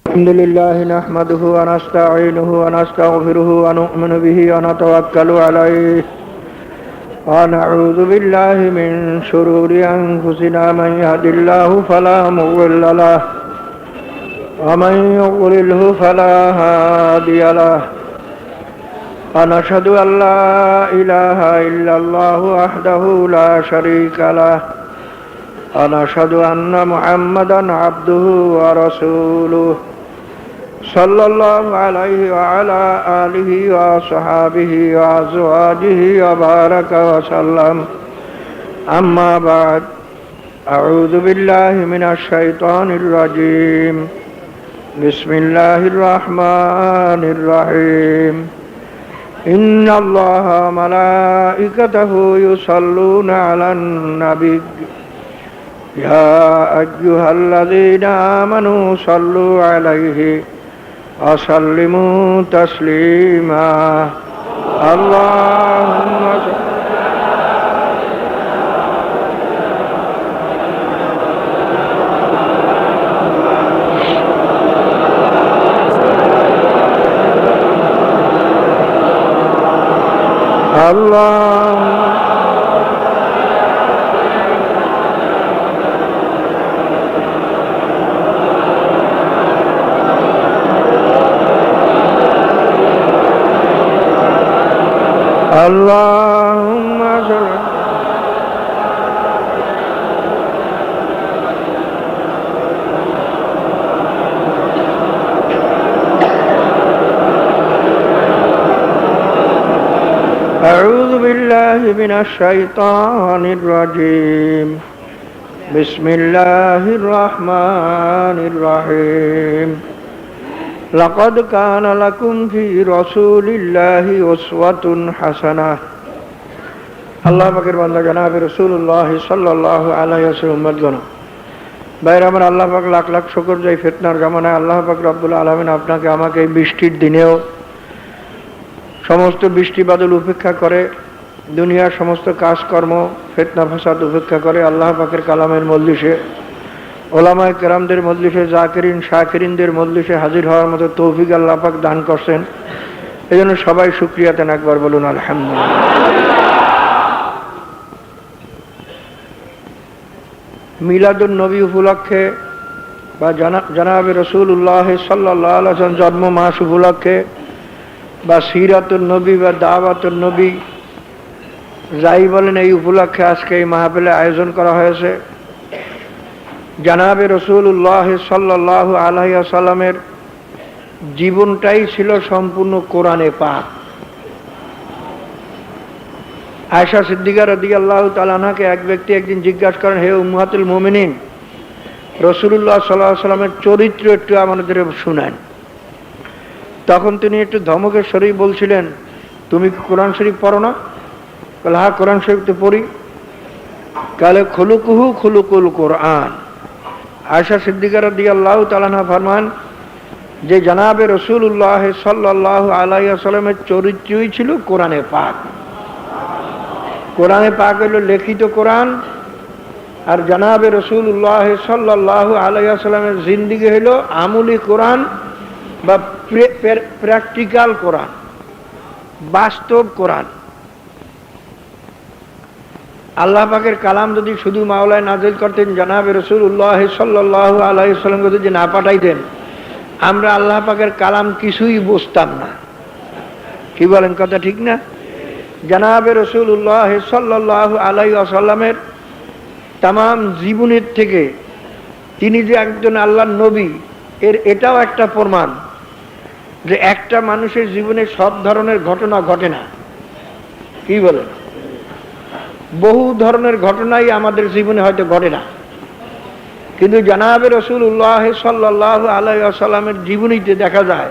الحمد لله نحمده ونستعينه ونستغفره ونؤمن به ونتوكل عليه ونعوذ بالله من شرور أنفسنا من يهد الله فلا مضل له ومن يضلله فلا هادي له ونشهد أن لا إله إلا الله وحده لا شريك له ونشهد أن محمدا عبده ورسوله صلى الله عليه وعلى آله وصحابه وأزواجه وبارك وسلم أما بعد أعوذ بالله من الشيطان الرجيم بسم الله الرحمن الرحيم إن الله وملائكته يصلون على النبي يا أيها الذين آمنوا صلوا عليه وسلموا تسليما اللهم اللهم صل أعوذ بالله من الشيطان الرجيم بسم الله الرحمن الرحيم لقد كان لكم في رسول الله أسوة حسنة আল্লাহ পাকের বান্দা জনাব রাসূলুল্লাহ সাল্লাল্লাহু আলাইহি ওয়াসাল্লাম মদগণ ভাইরা আমার, আল্লাহ পাক লাখ লাখ শুকর যে ফিতনার জামানায় আল্লাহ পাক রব্বুল আলামিন আপনাকে আমাকে এই বৃষ্টির দিনেও সমস্ত বৃষ্টি বাদল উপেক্ষা করে দুনিয়ার সমস্ত কাজকর্ম ফিতনা ফাসাদ উপেক্ষা করে আল্লাহ পাকের কালামের মজলিসে ওলামায়ে কেরামদের মজলিসে জাকিরিন শাকিরিনদের মজলিসে হাজির হওয়ার মতো তৌফিক আল্লাহ পাক দান করছেন। এই জন্য সবাই শুকরিয়াতেন একবার বলুন আলহামদুলিল্লাহ। মিলাদুন নবী উপলক্ষে বা জনাবে রাসূলুল্লাহ সাল্লাল্লাহু আলাইহি ওয়াসাল্লাম জন্ম মাস উপলক্ষে বা সিরাতুন নবী বা দাওয়াতুন নবী যাই বলেন, এই উপলক্ষে আজকে এই মাহফিলে আয়োজন করা হয়েছে। জনাবে রাসূলুল্লাহ সাল্লাল্লাহু আলাইহি ওয়াসাল্লামের জীবনটাই ছিল সম্পূর্ণ কোরআনে পাক। আয়েশা সিদ্দিকা রাদিয়াল্লাহু তাআলা আনহাকে এক ব্যক্তি একদিন জিজ্ঞাসা করেন, হে উম্মাতুল মুমিনিন, রাসূলুল্লাহ সাল্লাল্লাহু আলাইহি ওয়াসাল্লামের চরিত্র একটু আমাদের শুনান। তখন তিনি একটু ধমকের শরীফ বলছিলেন, তুমি কি কোরআন শরীফ পড়ো না? বলে, হ্যাঁ কোরআন শরীফ তো পড়ি। কালে খুলুকুহু খুলুকুল কোরআন। আয়েশা সিদ্দিকা রাদিয়াল্লাহু তাআলা আনহা ফরমান যে জনাবে রাসূলুল্লাহ সাল্লাল্লাহু আলাইহি ওয়াসাল্লামের চরিত্রই ছিল কোরআনে পাক। কোরআনে পাক হলো লিখিত কোরআন, আর জনাবে রাসূলুল্লাহ সাল্লাল্লাহু আলাইহি ওয়াসাল্লামের জিন্দেগি হলো আমলি কোরআন বা প্র্যাকটিক্যাল কোরআন, বাস্তব কোরআন। আল্লাহ পাকের কালাম যদি শুধু মাওলায় নাজিল করতেন, জনাবে রাসূলুল্লাহ সাল্লাল্লাহু আলাইহি ওয়াসাল্লামকে যদি না পাঠাইতেন, আমরা আল্লাহ পাকের কালাম কিছুই বুঝতাম না। কি বলেন, কথা ঠিক না? জনাবে রাসূলুল্লাহ সাল্লাল্লাহু আলাইহি ওয়াসাল্লামের তামাম জীবনের থেকে তিনি যে একজন আল্লাহর নবী, এটাও একটা প্রমাণ যে একটা মানুষের জীবনে সব ধরনের ঘটনা ঘটে না। কি বলেন? বহু ধরনের ঘটনাই আমাদের জীবনে হয়তো ঘটে না, কিন্তু জনাবে রাসূলুল্লাহ সাল্লাল্লাহু আলাইহি ওয়াসাল্লামের জীবনীতে দেখা যায়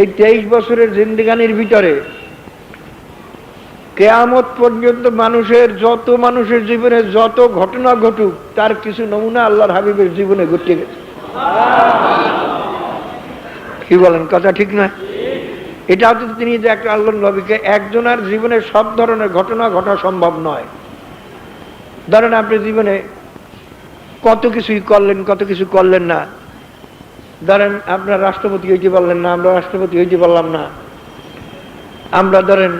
এই 23 বছরের জিন্দেগানির ভিতরে কিয়ামত পর্যন্ত মানুষের জীবনে যত ঘটনা ঘটুক, তার কিছু নমুনা আল্লাহর হাবিবের জীবনে ঘটে গেছে। কি বলেন, কথা ঠিক না? এটাও তো তিনি যে একটা আল্লাহর নবীকে একজনের জীবনে সব ধরনের ঘটনা ঘটা সম্ভব নয়। ধরেন আপনি জীবনে কত কিছুই করলেন, কত কিছু করলেন না, ধরেন আপনার রাষ্ট্রপতি হইতে পারলেন না, আমরা রাষ্ট্রপতি হইতে পারলাম না, আমরা ধরেন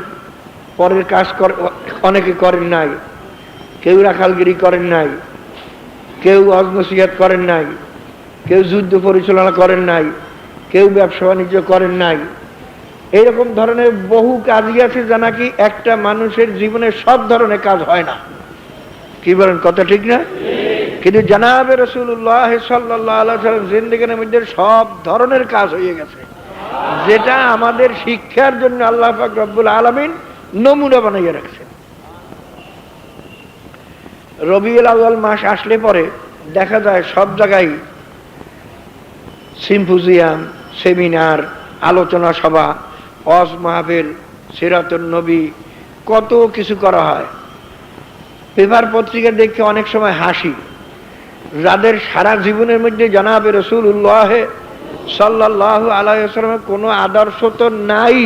পরের কাজ অনেকে করেন নাই, কেউ রাখালগিরি করেন নাই, কেউ ওয়াজ নসিহত করেন নাই, কেউ যুদ্ধ পরিচালনা করেন নাই, কেউ ব্যবসা বাণিজ্য করেন নাই। এইরকম ধরনের বহু কাজই আছে যা নাকি একটা মানুষের জীবনে সব ধরনের কাজ হয় না। কি বলেন, কথা ঠিক না? কিন্তু জনাবে রাসূলুল্লাহ সাল্লাল্লাহু আলাইহি ওয়াসাল্লাম জিন্দেগির মধ্যে সব ধরনের কাজ হয়ে গেছে, যেটা আমাদের শিক্ষার জন্য আল্লাহ পাক রব্বুল আলামিন নমুনা বানাইয়া রাখছেন। রবিউল আউয়াল মাস আসলে পরে দেখা যায় সব জায়গায় সিম্পোজিয়াম, সেমিনার, আলোচনা সভা, ওয়াজ মাহফিল, সিরাতুন নবী, কত কিছু করা হয়। পেপার পত্রিকা দেখে অনেক সময় হাসি, যাদের সারা জীবনের মধ্যে জনাবে রাসূলুল্লাহ সাল্লাল্লাহু আলাইহি ওয়াসাল্লামের কোনো আদর্শ তো নাই,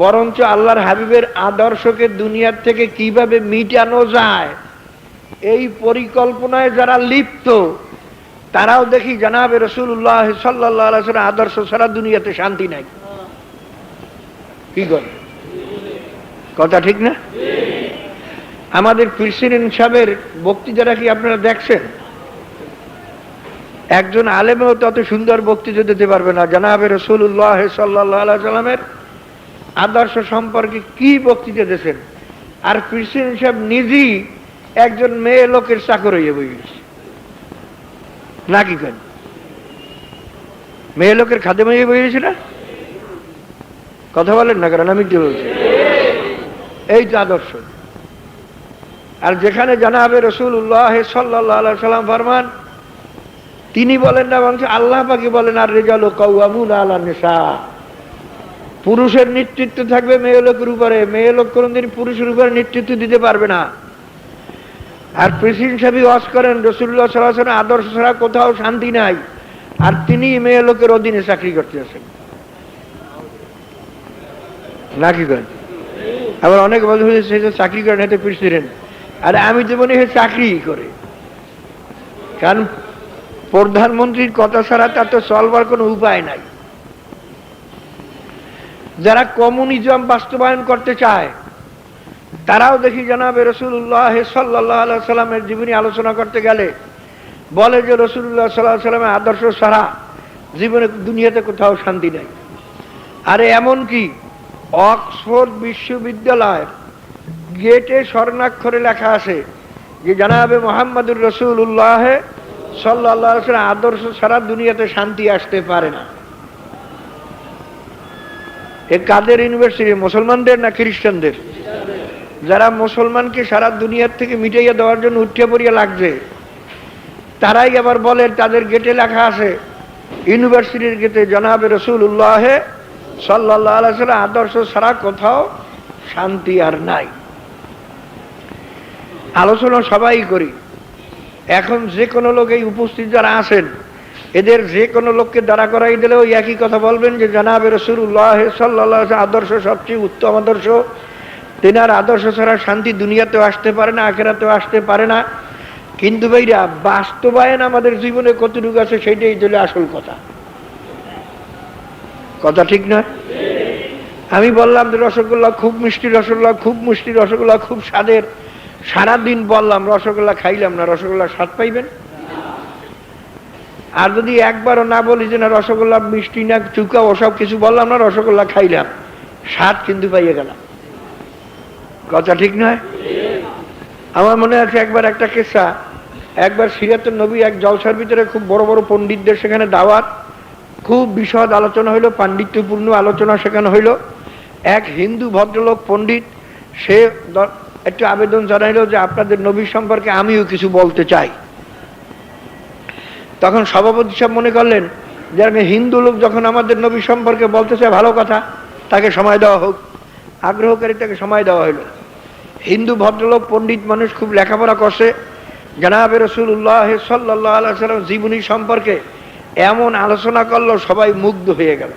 বরঞ্চ আল্লাহর হাবিবের আদর্শকে দুনিয়ার থেকে কিভাবে মিটানো যায় এই পরিকল্পনায় যারা লিপ্ত, তারাও দেখি জনাবে রাসূলুল্লাহ সাল্লাল্লাহু আলাইহি ওয়াসাল্লামের আদর্শ ছাড়া দুনিয়াতে শান্তি নাই। কি করে, কথা ঠিক না? আমাদের প্রেসিডেন্ট সাহেবের বক্তৃতাটা কি আপনারা দেখছেন? একজন আলেমও তত সুন্দর বক্তৃতা দিতে পারবে না জনাবে রাসূলুল্লাহ সাল্লাল্লাহু আলাইহি ওয়াসাল্লামের আদর্শ সম্পর্কে কি বক্তৃতা দিয়েছেন। আর প্রেসিডেন্ট সাহেব নিজেই একজন মেয়ে লোকের চাকর হয়ে বই গেছে, নাকি কেন? মেয়ে লোকের খাদেম হয়ে বই গেছে না? কথা বলেন না, কারণ আমি কি বলছি, এই তো আদর্শ। আর যেখানে জনাবে রাসূলুল্লাহ সাল্লাল্লাহু আলাইহি ওয়াসাল্লাম ফরমান, তিনি বলেন না, বরং আল্লাহ পাকই বলেন, আর রিজালু কাওয়ামুনা আলান নিসা, পুরুষের নেতৃত্ব থাকবে মেয়ে লোকের উপরে, মেয়ে লোক কোনদিন পুরুষের উপরে নেতৃত্ব দিতে পারবে না। আর প্রেসিডেন্ট সাহেব ওয়াজ করেন রাসূলুল্লাহ সাল্লাল্লাহু আলাইহি ওয়াসাল্লাম আদর্শ ছাড়া কোথাও শান্তি নাই, আর তিনি মেয়ে লোকের অধীনে চাকরি করতে আছেন, নাকি করেন? আবার অনেক বলে সে চাকরি করেন, এতে প্রেসিডেন্ট। আর আমি তো মনে হয় চাকরি করে, কারণ প্রধানমন্ত্রীর কথা ছাড়া তার তো চলবার কোনো উপায় নাই। যারা কমিউনিজম বাস্তবায়ন করতে চায় তারাও দেখি জনাবে রাসূলুল্লাহ সাল্লাল্লাহু আলাইহি ওয়াসাল্লামের জীবনী আলোচনা করতে গেলে বলে যে রাসূলুল্লাহ সাল্লাল্লাহু আলাইহি ওয়াসাল্লামের আদর্শ ছাড়া জীবনে দুনিয়াতে কোথাও শান্তি নাই। আরে এমন কি অক্সফোর্ড বিশ্ববিদ্যালয়ের গেটে স্বর্ণাক্ষরে লেখা আছে যে জনাবে মুহাম্মদুর রাসূলুল্লাহ সাল্লাল্লাহু আলাইহি ওয়াসাল্লাম আদর্শ ছাড়া দুনিয়াতে শান্তি আসতে পারে না। এ কাদের ইউনিভার্সিটি, মুসলমানদের না খ্রিস্টানদের? যারা মুসলমানকে সারা দুনিয়ার থেকে মিটাইয়া দেওয়ার জন্য উঠে পড়িয়া লাগছে, তারাই আবার বলে তাদের গেটে লেখা আছে, ইউনিভার্সিটির গেটে জনাবে রাসূলুল্লাহ সাল্লাল্লাহু আলাইহি ওয়াসাল্লাম আদর্শ ছাড়া কোথাও শান্তি আর নাই। আলোচনা সবাই করি। এখন যে কোনো লোক এই উপস্থিত যারা আছেন, এদের যে কোনো লোককে দাঁড়া করাই দিলে ওই একই কথা বলবেন যে জনাবে রাসূলুল্লাহ সাল্লাল্লাহু আলাইহি ওয়াসাল্লাম আদর্শ সবচেয়ে উত্তম আদর্শ, তেনার আদর্শ ছাড়া শান্তি দুনিয়াতেও আসতে পারে না, আখিরাতেও আসতে পারে না। কিন্তু ভাইরা বাস্তবায়ন আমাদের জীবনে কতটুকু আছে সেটাই চলে আসল কথা। কথা ঠিক নয়? আমি বললাম যে রসগোল্লা খুব মিষ্টি, রসগোল্লা খুব মিষ্টি, রসগোল্লা খুব স্বাদের, সারাদিন বললাম রসগোল্লা খাইলাম না, রসগোল্লা স্বাদ পাইবেন? আর যদি একবারও না বলি যে না রসগোল্লা মিষ্টি না চুকা ওসব কিছু বললাম না, রসগোল্লা খাইলাম, স্বাদ কিন্তু পাইয়ে গেলাম। কথা ঠিক নয়? আমার মনে আছে একবার একটা কিসসা, একবার সিরাতুন নবী এক জলসার ভিতরে খুব বড় বড় পণ্ডিতদের সেখানে দাওয়াত, খুব বিশদ আলোচনা হইল, পাণ্ডিত্যপূর্ণ আলোচনা সেখানে হইল। এক হিন্দু ভদ্রলোক পণ্ডিত, সে একটু আবেদন জানাইল যে আপনাদের নবী সম্পর্কে আমিও কিছু বলতে চাই। তখন সভাপতি সাহেব মনে করলেন যে আমি হিন্দু লোক যখন আমাদের নবী সম্পর্কে বলতে চাই, ভালো কথা, তাকে সময় দেওয়া হোক। আগ্রহকারী তাকে সময় দেওয়া হইল। হিন্দু ভদ্রলোক পণ্ডিত মানুষ, খুব লেখাপড়া করছে, জনাবে রাসূলুল্লাহ সাল্লাল্লাহু আলাইহি ওয়াসাল্লাম জীবনী সম্পর্কে এমন আলোচনা করলো সবাই মুগ্ধ হয়ে গেল।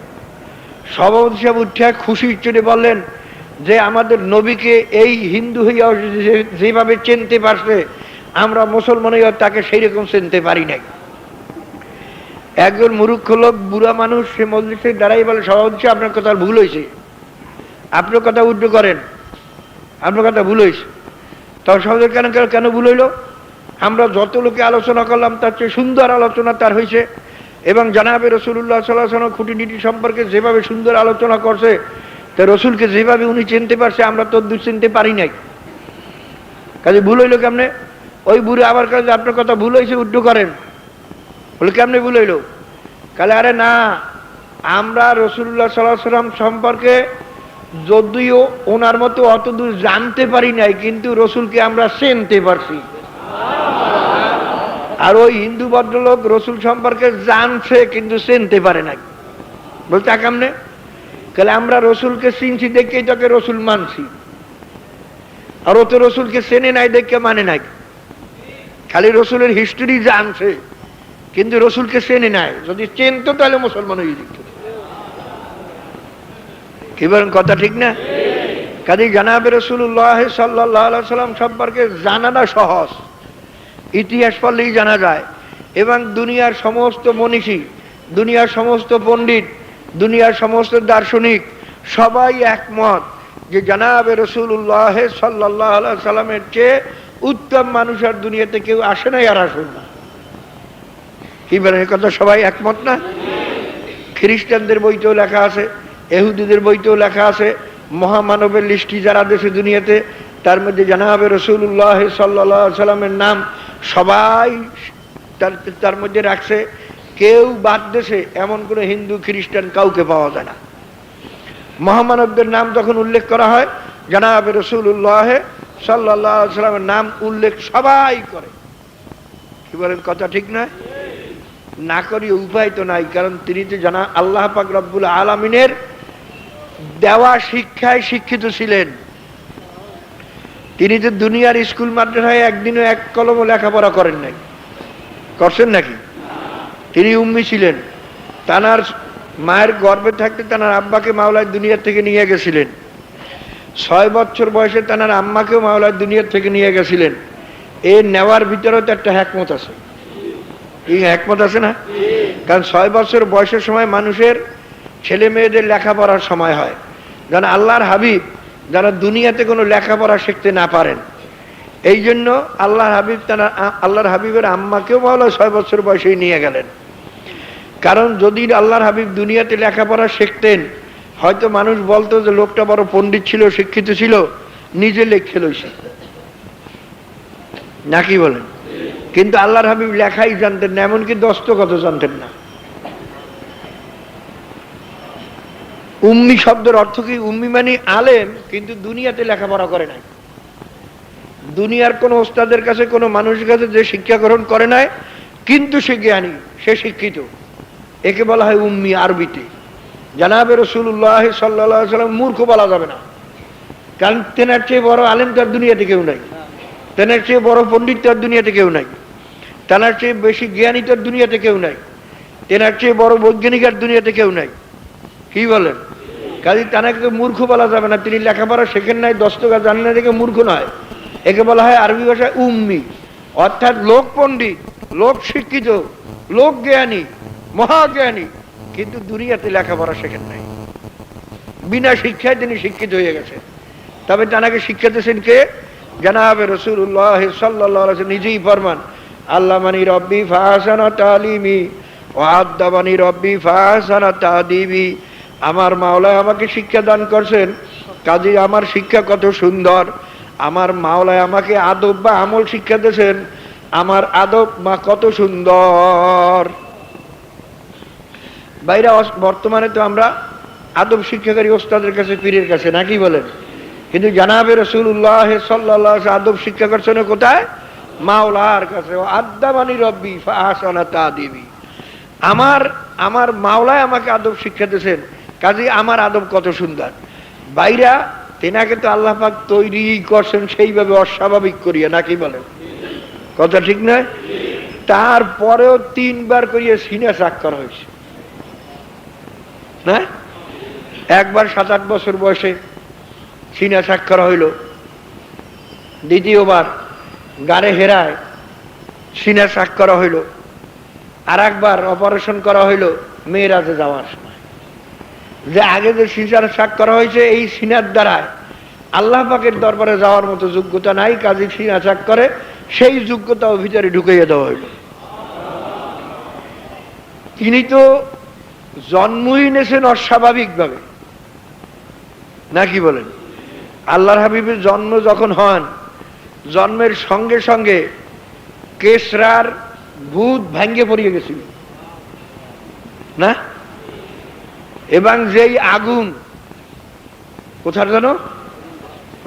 সভাপতি সাহেব উঠে খুশি চড়ে বললেন যে আমাদের নবীকে এই হিন্দু হইয়া যেভাবে চিনতে পারছে, আমরা মুসলমান হইয়া তাকে সেই রকম চিনতে পারি নাই। একজন মূর্খ লোক, বুড়া মানুষ, সে মজলিসে দাঁড়াই বলে, সভাপতি আপনার কথা ভুল হয়েছে, আপনার কথা উল্টো করেন, আপনার কথা ভুল হয়েছে। তখন সভাপতি কেন কেন ভুল হইল? আমরা যত লোকে আলোচনা করলাম তার চেয়ে সুন্দর আলোচনা তার হয়েছে, এবং জানাবে রসুল্লাহ সাল্লাল্লাহু আলাইহি ওয়াসাল্লাম খুঁটিনীতি সম্পর্কে যেভাবে সুন্দর আলোচনা করছে, তা রসুলকে যেভাবে উনি চিনতে পারছে আমরা তো চিনতে পারি নাই। কাজে ভুল হইলো কেমনে? ওই বুড়ে আবার কাজে আপনার কথা ভুল হয়েছে উল্টো করেন, বলে কেমনে ভুল হইলো? কালে আরে না, আমরা রসুল্লাহ সাল্লাল্লাহু আলাইহি ওয়াসাল্লাম সম্পর্কে যদিও ওনার মতো অতদূর জানতে পারি নাই, কিন্তু রসুলকে আমরা চিনতে পারছি। আর ওই হিন্দু ভদ্রলোক রসুল সম্পর্কে জানছে কিন্তু চিনতে পারে নাই। বলতে কেমনে? তাহলে আমরা রসুলকে চিনছি দেখে তাকে রসুল মানছি, আর ও তো রসুলকে চেনে নাই দেখে মানে নাই। খালি রসুলের হিস্টোরি জানছে কিন্তু রসুলকে চেনে নাই। যদি চেনতো তাহলে মুসলমান হয়ে যেত। কি বলেন, কথা ঠিক না? কাজে জানাবে রাসূলুল্লাহ সাল্লাল্লাহু আলাইহি ওয়াসাল্লাম সম্পর্কে জানাটা সহজ, ইতিহাস পড়লেই জানা যায়। এবং দুনিয়ার সমস্ত মনীষী, দুনিয়ার সমস্ত পণ্ডিত, দুনিয়ার সমস্ত দার্শনিক সবাই একমত যে জানাবে রাসূলুল্লাহ সাল্লাল্লাহু আলাইহি ওয়াসাল্লামের চেয়ে উত্তম মানুষ আর দুনিয়াতে কেউ আসে নাই আর আসুন না। কি বলেন, এই কথা সবাই একমত না? খ্রিস্টানদের বইতেও লেখা আছে, ইহুদিদের বইতেও লেখা আছে, মহামানবের লিস্টি যারা দেশে দুনিয়াতে, তার মধ্যে জানাবে রাসূলুল্লাহ সাল্লাল্লাহু আলাইহি ওয়াসাল্লামের নাম সবাই তার মধ্যে রাখছে। কেউ বাদ দেশে এমন কোনো হিন্দু খ্রিস্টান কাউকে পাওয়া যায় না। মহামানবদের নাম যখন উল্লেখ করা হয়, জানাবে রাসূলুল্লাহ সাল্লাল্লাহু আলাইহি ওয়াসাল্লামের নাম উল্লেখ সবাই করে। কি বলেন, কথা ঠিক না? না করি উপায় তো নাই, কারণ তিনি তো জানা আল্লাহ পাক রব্বুল আলামিনের দেওয়া শিক্ষায় শিক্ষিত ছিলেন। তিনি তো দুনিয়ার স্কুল মাদ্রাসায় একদিনও এক কলমও লেখাপড়া করেন নাই, করছেন নাকি? তিনি উম্মি ছিলেন। তানার মায়ের গর্ভে থাকতে তানার আব্বাকে মাওলায় দুনিয়ার থেকে নিয়ে গেছিলেন। 6 বছর বয়সে তানার আম্মাকেও মাওলায় দুনিয়ার থেকে নিয়ে গেছিলেন। এই নেওয়ার ভিতরেও তো একটা হ্যাকমত আছে। এই হ্যাকমত আছে না? কারণ 6 বছর বয়সের সময় মানুষের ছেলে মেয়েদের লেখাপড়ার সময় হয়। যেন আল্লাহর হাবিব যারা দুনিয়াতে কোনো লেখাপড়া শিখতে না পারেন, এই জন্য আল্লাহর হাবিবের আম্মাকেও মাওলা 6 বছর বয়সেই নিয়ে গেলেন। কারণ যদি আল্লাহর হাবিব দুনিয়াতে লেখাপড়া শিখতেন, হয়তো মানুষ বলতো যে লোকটা বড় পণ্ডিত ছিল, শিক্ষিত ছিল, নিজে লেখে লইছে, নাকি বলেন? কিন্তু আল্লাহর হাবিব লেখাই জানতেন না, এমনকি দস্তখত জানতেন না। উম্মি শব্দের অর্থ কি? উম্মি মানে আলেম, কিন্তু দুনিয়াতে লেখাপড়া করে নাই। দুনিয়ার কোন ওস্তাদের কাছে, কোনো মানুষের কাছে যে শিক্ষা গ্রহণ করে নাই, কিন্তু সে জ্ঞানী, সে শিক্ষিত, একে বলা হয় উম্মি আরবিতে। জানাবে রাসূলুল্লাহ সাল্লাল্লাহু আলাইহি ওয়াসাল্লাম মূর্খ বলা যাবে না, কারণ তেনার চেয়ে বড় আলেম তার দুনিয়াতে কেউ নাই, তেনার চেয়ে বড় পণ্ডিত তার দুনিয়াতে কেউ নাই, তেনার চেয়ে বেশি জ্ঞানী তার দুনিয়াতে কেউ নাই, তেনার চেয়ে বড় বৈজ্ঞানিক আর দুনিয়াতে কেউ নাই। কি বলেন? কাজে তাকে মূর্খ বলা যাবে না। তিনি লেখাপড়া শেখেন নাই, দস্তখত জানেন না দেখে মূর্খ নয়। একে বলা হয় আরবি ভাষায় উম্মি, অর্থাৎ লোক পণ্ডিত, লোক শিক্ষিত, লোক জ্ঞানী, মহাজ্ঞানী, কিন্তু দুনিয়াতে লেখাপড়া শেখেন নাই। বিনা শিক্ষায় তিনি শিক্ষিত হয়ে গেছেন। তবে তাকে শিক্ষা দিয়েছেন কে? জানাবে রাসূলুল্লাহ সাল্লাল্লাহু আলাইহি ওয়াসাল্লাম নিজেই ফরমান, আল্লামানি রব্বি ফাহসানা তালিমি ওয়া আদাবানি রব্বি ফাহসানা তাদিবি। আমার মাওলায় আমাকে শিক্ষা দান করছেন, কাজে আমার শিক্ষা কত সুন্দর। আমার মাওলায় আমাকে আদব বা আমল শিক্ষা দিয়েছেন, আমার আদব মা কত সুন্দর। বাইরে বর্তমানে তো আমরা আদব শিক্ষাকারী ওস্তাদের কাছে, পীরের কাছে, নাকি বলেন? কিন্তু জানাবে রাসূলুল্লাহ সাল্লাল্লাহু আলাইহি ওয়াসাল্লাম আদব শিক্ষা করছেন কোথায়? মাওলার কাছে। আদাবানি রব্বি ফাহসানা তাদিবি। আমার মাওলায় আমাকে আদব শিক্ষা দিয়েছেন, কাজে আমার আদব কত সুন্দর। বাইরা তেনাকে তো আল্লাহ পাক তৈরি করছেন সেইভাবে অস্বাভাবিক করিয়া, নাকি বলেন? কথা ঠিক নয়? তারপরেও 3 বার করিয়া সিনা চাক করা হয়েছে না? একবার 7-8 বছর বয়সে সিনা চাক করা হইল, দ্বিতীয়বার গাড়ে হেরায় সিনা চাক করা হইল, আর একবার অপারেশন করা হইল মেয়েরাজে যাওয়ার সময়, যে আগে যে সিনার শাক করা হয়েছে এই সিনার দ্বারায় আল্লাহ পাকের দরবারে যাওয়ার মতো যোগ্যতা নাই, কাজী সিনা শাক করে সেই যোগ্যতাও ভিতরে ঢুকাইয়া দেওয়া হইল। তিনি তো জন্মই নেছেন অস্বাভাবিকভাবে, নাকি বলেন? আল্লাহর হাবিবের জন্ম যখন হন, জন্মের সঙ্গে সঙ্গে কেসরার ভূত ভাঙ্গে পড়িয়ে গেছিল না? এবং যেই আগুন, কোথার জানো,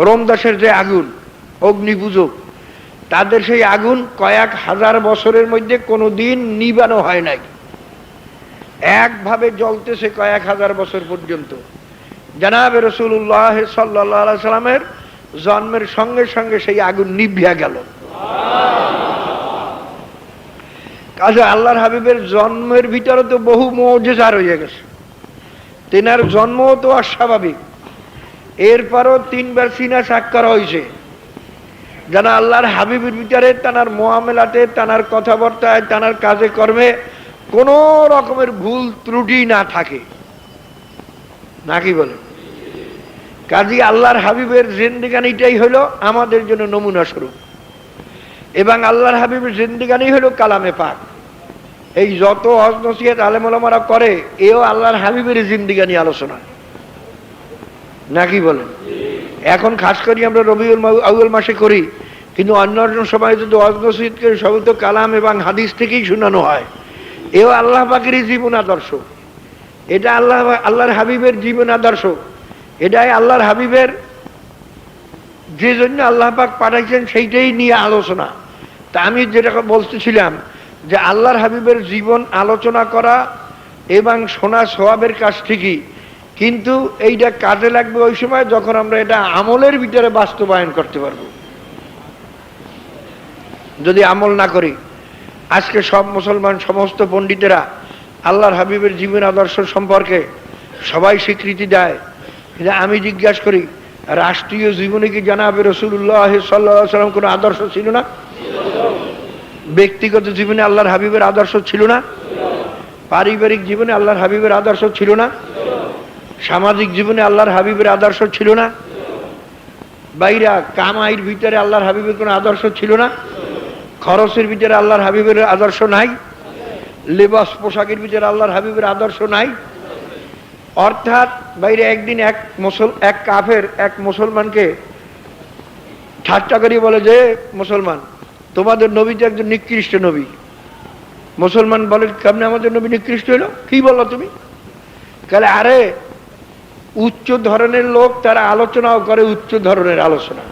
রোমদাসের যে আগুন অগ্নিপূজক, তাদের সেই আগুন কয়েক হাজার বছরের মধ্যে কোনোদিন নিবানো হয় নাই, একভাবে জ্বলতেছে কয়েক হাজার বছর পর্যন্ত। জনাবে রাসূলুল্লাহ সাল্লাল্লাহু আলাইহি সাল্লামের জন্মের সঙ্গে সঙ্গে সেই আগুন নিভিয়া গেল। কাজে আল্লাহর হাবিবের জন্মের ভিতরে তো বহু মুজিজা রয়ে গেছে, তেনার জন্ম তো অস্বাভাবিক। এরপরও 3 বার সিনা শাক করা হয়েছে যেন আল্লাহর হাবিবের ভিতরে তানার মুআমালাতে, তানার কথাবার্তায়, তানার কাজে কর্মে কোন রকমের ভুল ত্রুটি না থাকে, নাকি বলে? কাজী আল্লাহর হাবিবের জিন্দেগানিটাই হলো আমাদের জন্য নমুনা স্বরূপ, এবং আল্লাহর হাবিবের জিন্দেগানি হলো কালামে পাক। এই যত হজ নসিহত আলেম ওলামারা করে, এও আল্লাহর হাবিবের জিন্দেগানি আলোচনা, নাকি বলেন? এখন খাস করি আমরা রবিউল আউয়াল মাসে করি, কিন্তু অন্য সময় যদি হজ নসিহত করি সবই তো কালাম এবং হাদিস থেকেই শোনানো হয়। এও আল্লাহ পাকেরই জীবন আদর্শ, এটা আল্লাহর হাবিবের জীবন আদর্শ, এটাই আল্লাহর হাবিবের যে জন্য আল্লাহ পাক পাঠাইছেন সেইটাই নিয়ে আলোচনা। তা আমি যেটা বলতেছিলাম যে আল্লাহর হাবিবের জীবন আলোচনা করা এবং শোনা সওয়াবের কাজ ঠিকই, কিন্তু এইটা কাজে লাগবে ওই সময় যখন আমরা এটা আমলের ভিতরে বাস্তবায়ন করতে পারবো। যদি আমল না করি, আজকে সব মুসলমান, সমস্ত পণ্ডিতেরা আল্লাহর হাবিবের জীবন আদর্শ সম্পর্কে সবাই স্বীকৃতি দেয়, কিন্তু আমি জিজ্ঞাসা করি, রাষ্ট্রীয় জীবনে কি জনাবে রাসূলুল্লাহ সাল্লাল্লাহু আলাইহি ওয়াসাল্লাম কোনো আদর্শ ছিল না? ব্যক্তিগত জীবনে আল্লাহর হাবিবের আদর্শ ছিল না? পারিবারিক জীবনে আল্লাহর হাবিবের আদর্শ ছিল না? সামাজিক জীবনে আল্লাহর হাবিবের আদর্শ ছিল না? বাইরা কামাইয়ের ভিতরে আল্লাহর হাবিবের কোনো আদর্শ ছিল না? খরচের ভিতরে আল্লাহর হাবিবের আদর্শ নাই? লেবাস পোশাকের ভিতরে আল্লাহর হাবিবের আদর্শ নাই? অর্থাৎ বাইরে একদিন এক কাফের এক মুসলমানকে ঠাট্টা করিয়ে বলে যে, মুসলমান, তোমাদের নবী যে একজন নিকৃষ্ট নবী। মুসলমান বলে, কেমনে আমাদের নবী নিকৃষ্ট হলো? কি বলো তুমি? তাহলে আরে উচ্চ ধরনের লোক তারা আলোচনাও করে উচ্চ ধরনের আলোচনা,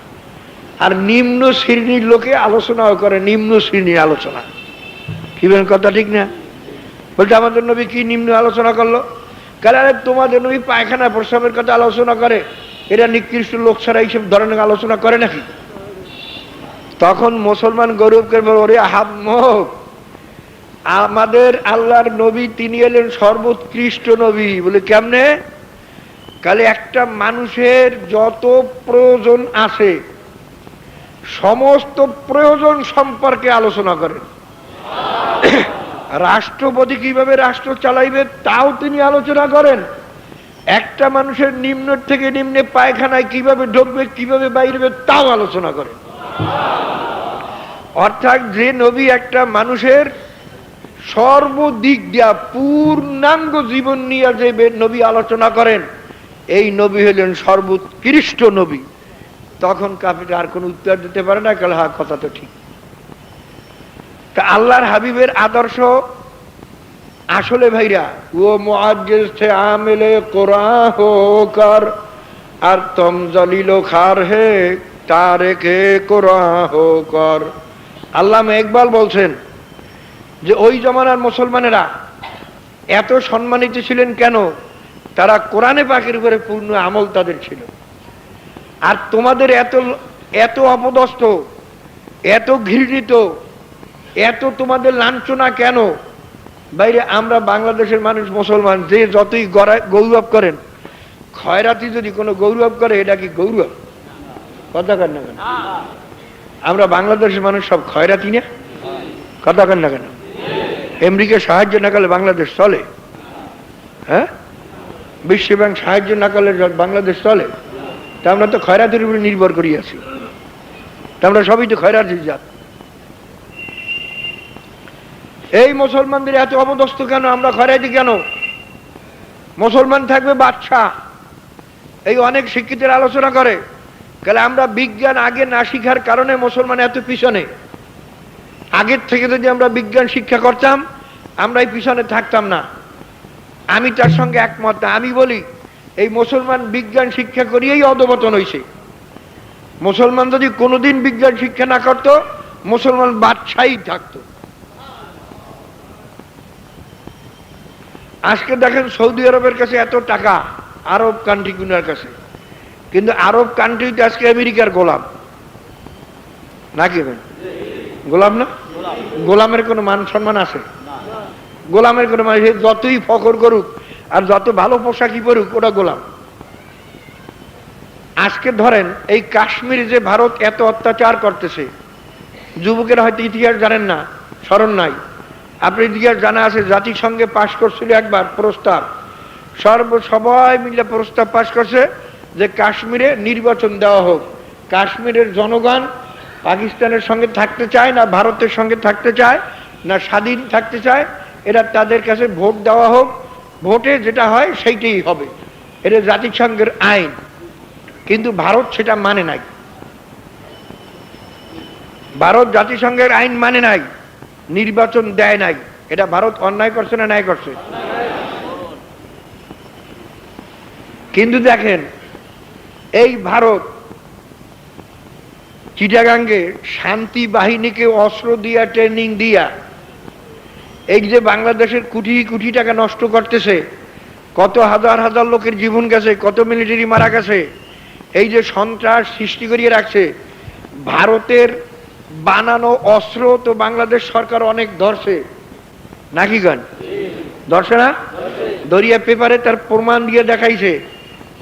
আর নিম্ন শ্রেণীর লোকে আলোচনাও করে নিম্ন শ্রেণীর আলোচনা। কি বলেন, কথা ঠিক না? বলতে আমাদের নবী কি নিম্ন আলোচনা করলো? কারণ আরে তোমাদের নবী পায়খানা প্রস্রাবের কথা আলোচনা করে, এরা নিকৃষ্ট লোক ছাড়া এইসব ধরনের আলোচনা করে নাকি? তখন মুসলমান গৌরবকে বলে, ওরে আহাম্মক, আমাদের আল্লাহর নবী তিনি এলেন সর্বোৎকৃষ্ট নবী। বলে কেমনে? কালে একটা মানুষের যত প্রয়োজন আছে সমস্ত প্রয়োজন সম্পর্কে আলোচনা করেন। রাষ্ট্রপতি কিভাবে রাষ্ট্র চালাইবে তাও তিনি আলোচনা করেন। একটা মানুষের নিম্ন থেকে নিম্নে পায়খানায় কিভাবে ঢুকবে, কিভাবে বাইরে তাও আলোচনা করেন। অর্থাৎ যে নবী একটা মানুষের সর্বদিক দিয়া পূর্ণাঙ্গ জীবন নিয়ে যে নবী আলোচনা করেন, এই নবী হলেন সর্বোৎকৃষ্ট নবী। তখন কাফির আর কোন উত্তর দিতে পারে না, কাল হা কথা তো ঠিক। তা আল্লাহর হাবিবের আদর্শ আসলে ভাইরা, ও মুআজ্জিজ থে আমিলে কোরআন হোকর আর তুম জলিল খার হে তারেকে কোরআন হোকর। আল্লামা ইকবাল বলছেন যে ওই জমানার মুসলমানেরা এত সম্মানিত ছিলেন কেন? তারা কোরআনে পাকের উপরে পূর্ণ আমল তাদের ছিল। আর তোমাদের এত অপদস্থ, এত ঘৃণিত, এত তোমাদের লাঞ্ছনা কেন? বাইরে আমরা বাংলাদেশের মানুষ মুসলমান যে যতই গৌরব করেন, খয়রাতি যদি কোনো গৌরব করে এটা কি গৌরব? কথা কেন না কেন? আমরা বাংলাদেশের মানুষ সব খয়রাতি না? কথা কেন না কেন? আমেরিকা সাহায্য না করলে বাংলাদেশ চলে? হ্যাঁ, বিশ্বব্যাংক সাহায্য না করলে বাংলাদেশ চলে? তা আমরা তো খয়রাতের উপরে নির্ভর করি আছি, তা আমরা সবই তো খয়রাতের জাত। এই মুসলমানদের এত অপদস্থ কেন? আমরা খয়রাতি কেন? মুসলমান থাকবে বাদশাহ। এই অনেক শিক্ষিতের আলোচনা করে, তাহলে আমরা বিজ্ঞান আগে না শিখার কারণে মুসলমান এত পিছনে। আগের থেকে যদি আমরা বিজ্ঞান শিক্ষা করতাম, আমরা এই পিছনে থাকতাম না। আমি তার সঙ্গে একমত না। আমি বলি এই মুসলমান বিজ্ঞান শিক্ষা করিয়েই অধঃপতন হয়েছে। মুসলমান যদি কোনোদিন বিজ্ঞান শিক্ষা না করত, মুসলমান বাদশাহী থাকতো। আজকে দেখেন সৌদি আরবের কাছে এত টাকা, আরব কান্ট্রি গুনার কাছে, কিন্তু আরব কান্ট্রিতে আজকে আমেরিকার গোলাম নাকি? গোলাম না? গোলামের কোনো মান সম্মান আছে? গোলামের কোনো মান? যতই ফখর করুক আর যত ভালো পোশাকই পরুক, ওটা গোলাম। আজকে ধরেন এই কাশ্মীরে যে ভারত এত অত্যাচার করতেছে, যুবকেরা হয়তো ইতিহাস জানেন না, স্মরণ নাই। আপনি ইতিহাস জানা আছে, জাতিসংঘে পাশ করছিল একবার প্রস্তাব, সবাই মিলে প্রস্তাব পাশ করছে যে কাশ্মীরে নির্বাচন দেওয়া হোক। কাশ্মীরের জনগণ পাকিস্তানের সঙ্গে থাকতে চায় না, ভারতের সঙ্গে থাকতে চায় না, স্বাধীন থাকতে চায়, এটা তাদের কাছে ভোট দেওয়া হোক, ভোটে যেটা হয় সেইটাই হবে, এটা জাতিসংঘের আইন। কিন্তু ভারত সেটা মানে নাই। ভারত জাতিসংঘের আইন মানে নাই, নির্বাচন দেয় নাই। এটা ভারত অন্যায় করছে না ন্যায় করছে? কিন্তু দেখেন এই ভারত চিটাগাঙ্গে শান্তি বাহিনীকে অস্ত্র দিয়া, ট্রেনিং দিয়া, এই যে বাংলাদেশের কোটি কোটি টাকা নষ্ট করতেছে, কত হাজার হাজার লোকের জীবন গেছে, কত মিলিটারি মারা গেছে, এই যে সন্ত্রাস সৃষ্টি করিয়ে রাখছে। ভারতের বানানো অস্ত্র তো বাংলাদেশ সরকার অনেক ধরছে নাকি গান? ধরছে না? দরিয়া পেপারে তার প্রমাণ দিয়ে দেখাইছে,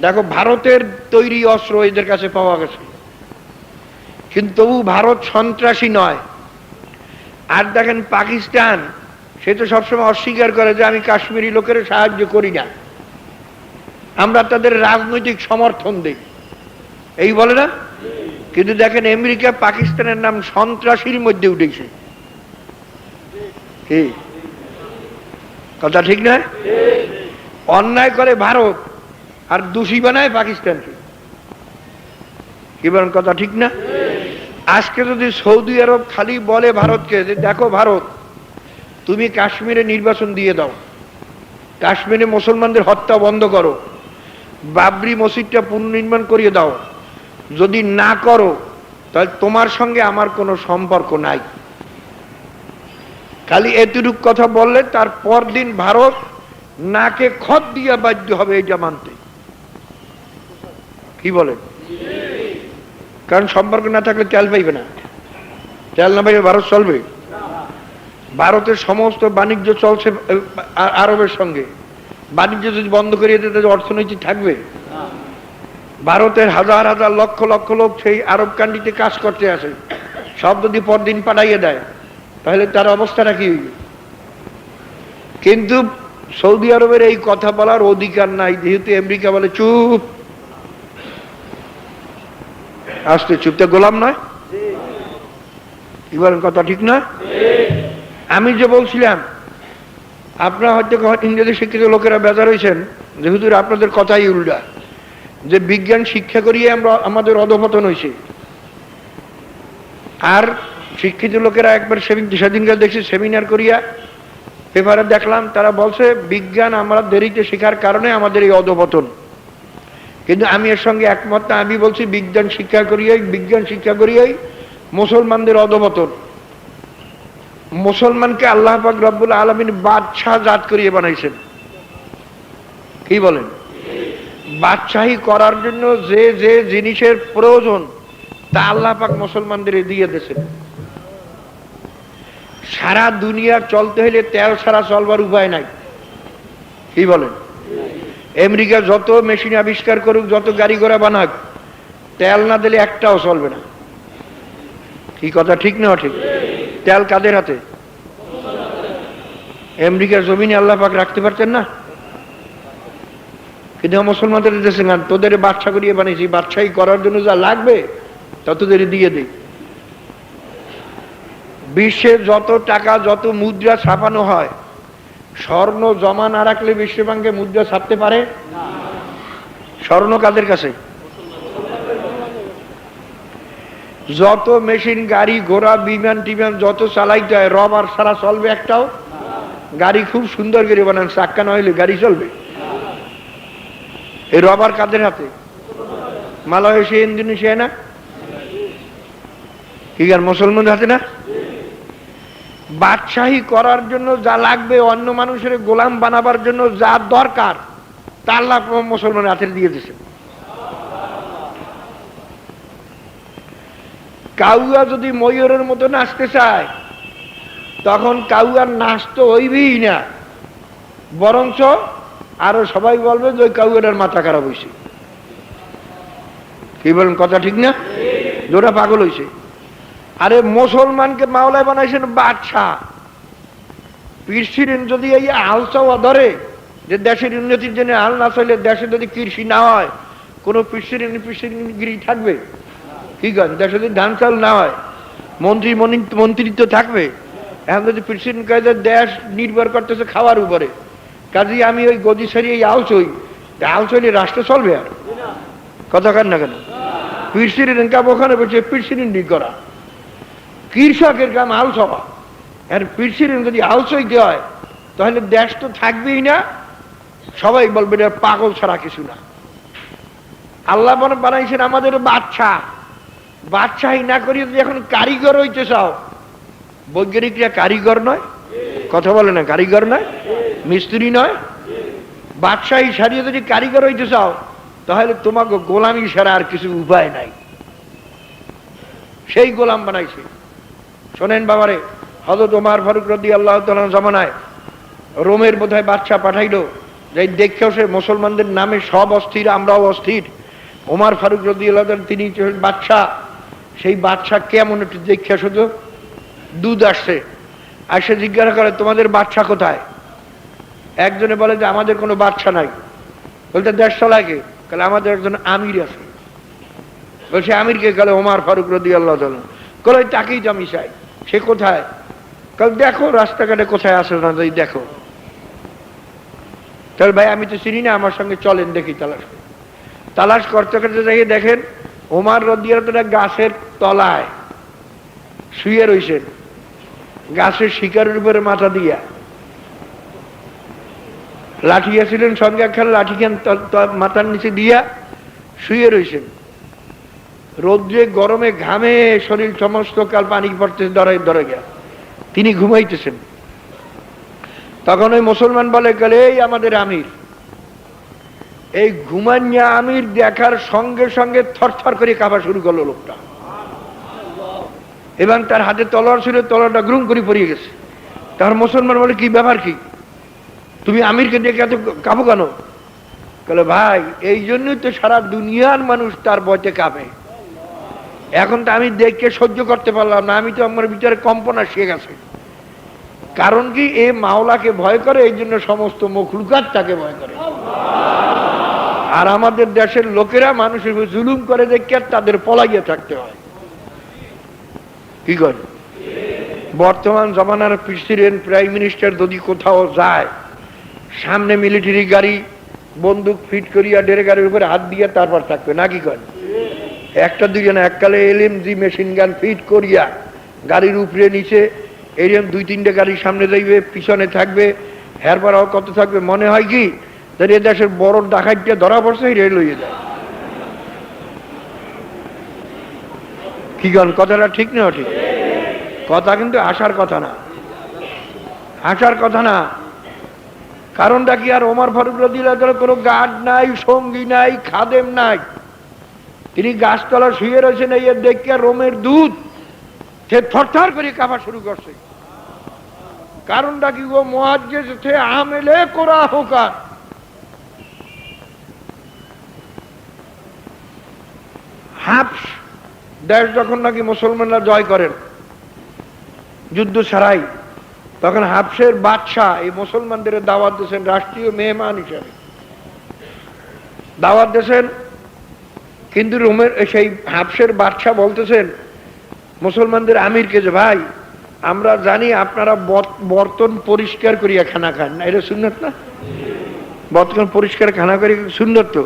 দেখো ভারতের তৈরি অস্ত্র এদের কাছে পাওয়া গেছে। কিন্তু তবু ভারত সন্ত্রাসী নয়। আর দেখেন পাকিস্তান, সে তো সবসময় অস্বীকার করে যে আমি কাশ্মীরি লোকের সাহায্য করি না, আমরা তাদের রাজনৈতিক সমর্থন দেই, এই বলে না? কিন্তু দেখেন আমেরিকা পাকিস্তানের নাম সন্ত্রাসীর মধ্যে উঠেছে। কি কথা ঠিক না? অন্যায় করে ভারত আর দোষী বানায় পাকিস্তানকে। কি বলেন, কথা ঠিক না? আজকে যদি সৌদি আরব খালি বলে ভারতকে যে দেখো ভারত, তুমি কাশ্মীরে নির্বাচন দিয়ে দাও, কাশ্মীরে মুসলমানদের হত্যা বন্ধ করো, বাবরি মসজিদটা পুনর্নির্মাণ করিয়ে দাও, যদি না করো তাহলে তোমার সঙ্গে আমার কোনো সম্পর্ক নাই, খালি এতটুক কথা বললে তার পরদিন ভারত নাকে খত দিয়া বাধ্য হবে এইটা মানতে। কি বলেন? কারণ সম্পর্ক না থাকলে তেল পাইবে না, তেল না পাইবে ভারত চলবে? ভারতের সমস্ত বাণিজ্য চলছে আরবের সঙ্গে, বাণিজ্য যদি বন্ধ করিয়ে দিতে অর্থনীতি থাকবে? ভারতের হাজার হাজার লক্ষ লক্ষ লোক সেই আরব কান্ট্রিতে কাজ করতে আসে, সব যদি পরদিন পাঠাইয়ে দেয় তাহলে তার অবস্থাটা কি হইবে? কিন্তু সৌদি আরবের এই কথা বলার অধিকার নাই, যেহেতু আমেরিকা বলে চুপ, আসতে চুপ, তো গোলাম নয়। এবার কথা ঠিক না? আমি যে বলছিলাম, আপনারা হয়তো ইংরেজি শিক্ষিত লোকেরা বেজার হয়েছেন যেহেতু আপনাদের কথাই উল্টা, যে বিজ্ঞান শিক্ষা করিয়ে আমরা আমাদের অধঃপতন হয়েছে। আর শিক্ষিত লোকেরা একবার সেদিনকার দেখছি সেমিনার করিয়া পেপারে দেখলাম, তারা বলছে বিজ্ঞান আমরা দেরিতে শেখার কারণে আমাদের এই অধঃপতন। কিন্তু আমি এর সঙ্গে একমত না। আমি বলছি বিজ্ঞান শিক্ষা করিয়াই মুসলমানদের অধঃপতন। মুসলমানকে আল্লাহ পাক রব্বুল আলামিন বাদশাহ জাত করিয়ে বানাইছেন। কি বলেন? বাদশাহী করার জন্য যে যে জিনিসের প্রয়োজন তা আল্লাহ পাক মুসলমানদের দিয়ে দিয়েছেন। সারা দুনিয়া চলতে হলে তেল ছাড়া চলবার উপায় নাই। কি বলেন? আমেরিকা যত মেশিন আবিষ্কার করুক, যত গাড়ি ঘোড়া বানাক, তেল না দিলে একটাও চলবে না। কি কথা ঠিক না ঠিক? তেল কাদের হাতে? আমেরিকার জমিনে আল্লাহ পাক রাখতে পারতেন না? কিন্তু মুসলমানদের দেশে না, তোদের বাদশা করিয়ে বানিয়েছি, বাদশাহী করার জন্য যা লাগবে তা তোদের দিয়ে দিই। বিশ্বে যত টাকা, যত মুদ্রা ছাপানো হয়, স্বর্ণ জমা না রাখলে বিশ্ব ব্যাংকে মুদ্রা ছাপতে পারে? স্বর্ণ কাদের কাছে? যত মেশিন, গাড়ি ঘোড়া, বিমান টিমান যত চালাইতে হয়, রবার ছাড়া চলবে একটাও? গাড়ি খুব সুন্দর করে বানান, চাক্কা না হইলে গাড়ি চলবে? এই রবার কাদের হাতে? মালয়েশিয়া, ইন্দোনেশিয়া না? কি আর মুসলমানদের হাতে না? বাদশাহী করার জন্য যা লাগবে, অন্য মানুষের গোলাম বানাবার জন্য যা দরকার, তা আল্লাহ মুসলমানের হাতে দিয়ে দিয়েছে। কাউয়া যদি ময়ূরের মতো নাচতে চায়, তখন কাউয়ার নাচ তো হইবেই না, বরঞ্চ আরো সবাই বলবে যে ওই কাউয়াটার মাথা খারাপ হয়েছে। কি বলেন, কথা ঠিক না? যেটা পাগল হয়েছে। আরে মুসলমানকে মাওলায় বানাইছেন বাদশাহ। পীরশিরিন যদি এই হাল চাওয়া ধরে যে দেশের উন্নতির জন্য হাল না চাইলে দেশে যদি কৃষি না হয়, কোন পীরশিরিনগিরি থাকবে? কি করেন, দেশে যদি ধান চাল না হয়, মন্ত্রিত্ব থাকবে? এখন যদি পীরশিরিন কাজে দেশ নির্ভর করতেছে খাওয়ার উপরে, কাজে আমি ওই গদি সারিয়ে আলচই, আলচইলে রাষ্ট্র চলবে? আর কথা কান না কেন? পীরশিরিন কাম ওখানে বলছে পীরশিরিন করা, কৃষকের কাম হাল সভা। আর পীরশিরিন যদি আলচইতে হয়, তাহলে দেশ তো থাকবেই না, সবাই বলবে এটা পাগল ছাড়া কিছু না। আল্লাহ বানাইছেন আমাদের বাদশাহ। বাদশাহী না করিয়ে যদি এখন কারিগর হইতে চাও, বৈজ্ঞানিকরা কারিগর নয়? কথা বলে না, কারিগর নয়, মিস্ত্রি নয়? বাদশাহী সারিয়ে যদি কারিগর হইতে চাও, তাহলে তোমাকে গোলামি ছাড়া আর কিছু উপায় নাই। সেই গোলাম বানাইছে। শোনেন বাবারে, হযরত ওমর ফারুক রাদিয়াল্লাহু তাআলা জামানায় রোমের বোধহয় বাদশা পাঠাইলো, যে দেখেও সে মুসলমানদের নামে সব অস্থির, আমরাও অস্থির। ওমর ফারুক রাদিয়াল্লাহু তাআলা তিনি বাদশা, সেই বাদশা কেমন একটু দেখে, শুধু দুধ আসছে, আসে জিজ্ঞাসা করে তোমাদের বাদশা কোথায়? একজনে বলে যে আমাদের কোনো বাদশা নাই। বলতে দেশ চলায় কে? বলে আমাদের একজন আমির আছে। বলছে আমিরকে? গেলে ওমর ফারুক রাদিয়াল্লাহু তাআলা। বলে তাকেই তো আমি চাই। সে কোথায়? কাল দেখো রাস্তাঘাটে কোথায় আসে না, দেখো। তাহলে ভাই আমি তো চিনি না, আমার সঙ্গে চলেন দেখি। তালাশ করতে করতে যাই দেখেন ওমর রাদিয়াল্লাহু তাআলা গাছের তলায় শুয়ে রয়েছেন, গাছের শিকারের উপরে মাথা দিয়া। লাঠি ছিলেন সঙ্গে, একখান লাঠি খান মাথার নিচে দিয়া শুয়ে রয়েছেন। রোদ্রে গরমে ঘামে শরীর সমস্ত কাল পানি পড়তেছে, ধরে গিয়া তিনি ঘুমাইতেছেন। তখন ওই মুসলমান বলে, গেলে এই আমাদের আমির। এই ঘুমাইয়া আমির দেখার সঙ্গে সঙ্গে থরথর করে কাঁপা শুরু করলো লোকটা, এবং তার হাতে তলোয়ার ছিল, তলোয়ারটা গ্রুম করে পড়িয়ে গেছে। তার মুসলমান বলে, কি ব্যাপার, কি তুমি আমিরকে দেখে এত কাঁপো কেন? বলে ভাই এই জন্যই তো সারা দুনিয়ার মানুষ তার ভয়তে কাঁপে। এখন তো আমি দেখে সহ্য করতে পারলাম না, আমি তো আমার ভিতরে কম্পন আসিয়ে গেছে। কারণ কি, এ মাওলাকে ভয় করে, এই জন্য সমস্ত মখলুকাত তাকে ভয় করে। আর আমাদের দেশের লোকেরা মানুষের উপর জুলুম করে দেখে তাদের পলাইয়ে থাকতে হয়। কি করে বর্তমান জমানার প্রেসিডেন্ট, প্রাইম মিনিস্টার যদি কোথাও যায়, সামনে মিলিটারি গাড়ি, বন্দুক ফিট করিয়া ডেরে গাড়ির উপরে হাত দিয়ে তারপর থাকবে না? কি করে একটা দুইজন এককালে এলএমজি মেশিন গান ফিট করিয়া গাড়ির উপরে নিচে এরকম দুই তিনটে গাড়ির সামনে যাইবে, পিছনে থাকবে, এরপর কত থাকবে। মনে হয় কি এ দেশের বড় ডাকাইটা ধরা পড়ছে, রেল হয়ে যায়। কি গান, কথাটা ঠিক না? ঠিক কথা, কিন্তু আসার কথা না, আসার কথা না। কারণটা কি, আর ওমর ফারুক রাদিয়াল্লাহু তাআলা কোনো গার্ড নাই, সঙ্গী নাই, খাদেম নাই, তিনি গাছতলা শুয়ে রয়েছেন। এই দেখে রোমের দুধ সে থরথর করে কাঁপা শুরু করছে। কারণটা কি, ও মুআজ্জিজ থে আমেলে কোরা হোকা। হাফস দেশ যখন নাকি মুসলমানরা জয় করেন যুদ্ধ ছাড়াই, তখন হাবশের বাদশাহ এই মুসলমানদের দাওয়াত দিয়েছেন, রাষ্ট্রীয় মেহমান হিসাবে দাওয়াত দিয়েছেন। কিন্তু রোমের সেই হাবশের বাদশাহ বলতেছেন মুসলমানদের আমিরকে যে ভাই আমরা জানি আপনারা বর্তন পরিষ্কার করিয়া খানা খান না, এটা সুন্নত না? বর্তন পরিষ্কার খানা করি সুন্নত তো।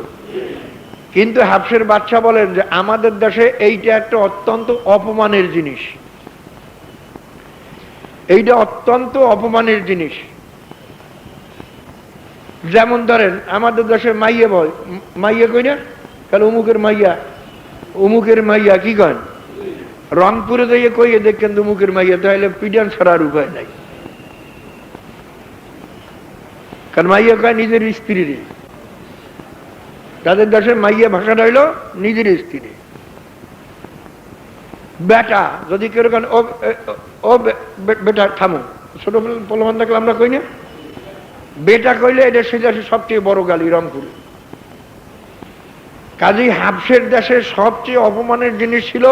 কিন্তু হাবশের বাদশাহ বলেন যে আমাদের দেশে এইটা একটা অত্যন্ত অপমানের জিনিস, এইটা অত্যন্ত অপমানের জিনিস। যেমন ধরেন আমাদের দেশে মাইয়া বয়, মাইয়া কই না, কাল অমুকের মাইয়া, অমুকের মাইয়া কি কন? রংপুরে যাইয়ে কইয়ে দেখেন অমুকের মাইয়া, তাহলে পিডান ছাড়ার উপায় নাই। কারণ মাইয়া কয় নিজের স্ত্রী, তাদের দেশে মাইয়া ভাষাটা হইল নিজের স্ত্রী। বেটা যদি কেউ ও বেটা থামো, ছোট প্রলোভন থাকলে আমরা কই না, বেটা কইলে এটা সে দেশে সবচেয়ে বড় গালি রংপুরে। কাজেই হাবশের দেশে সবচেয়ে অপমানের জিনিস ছিল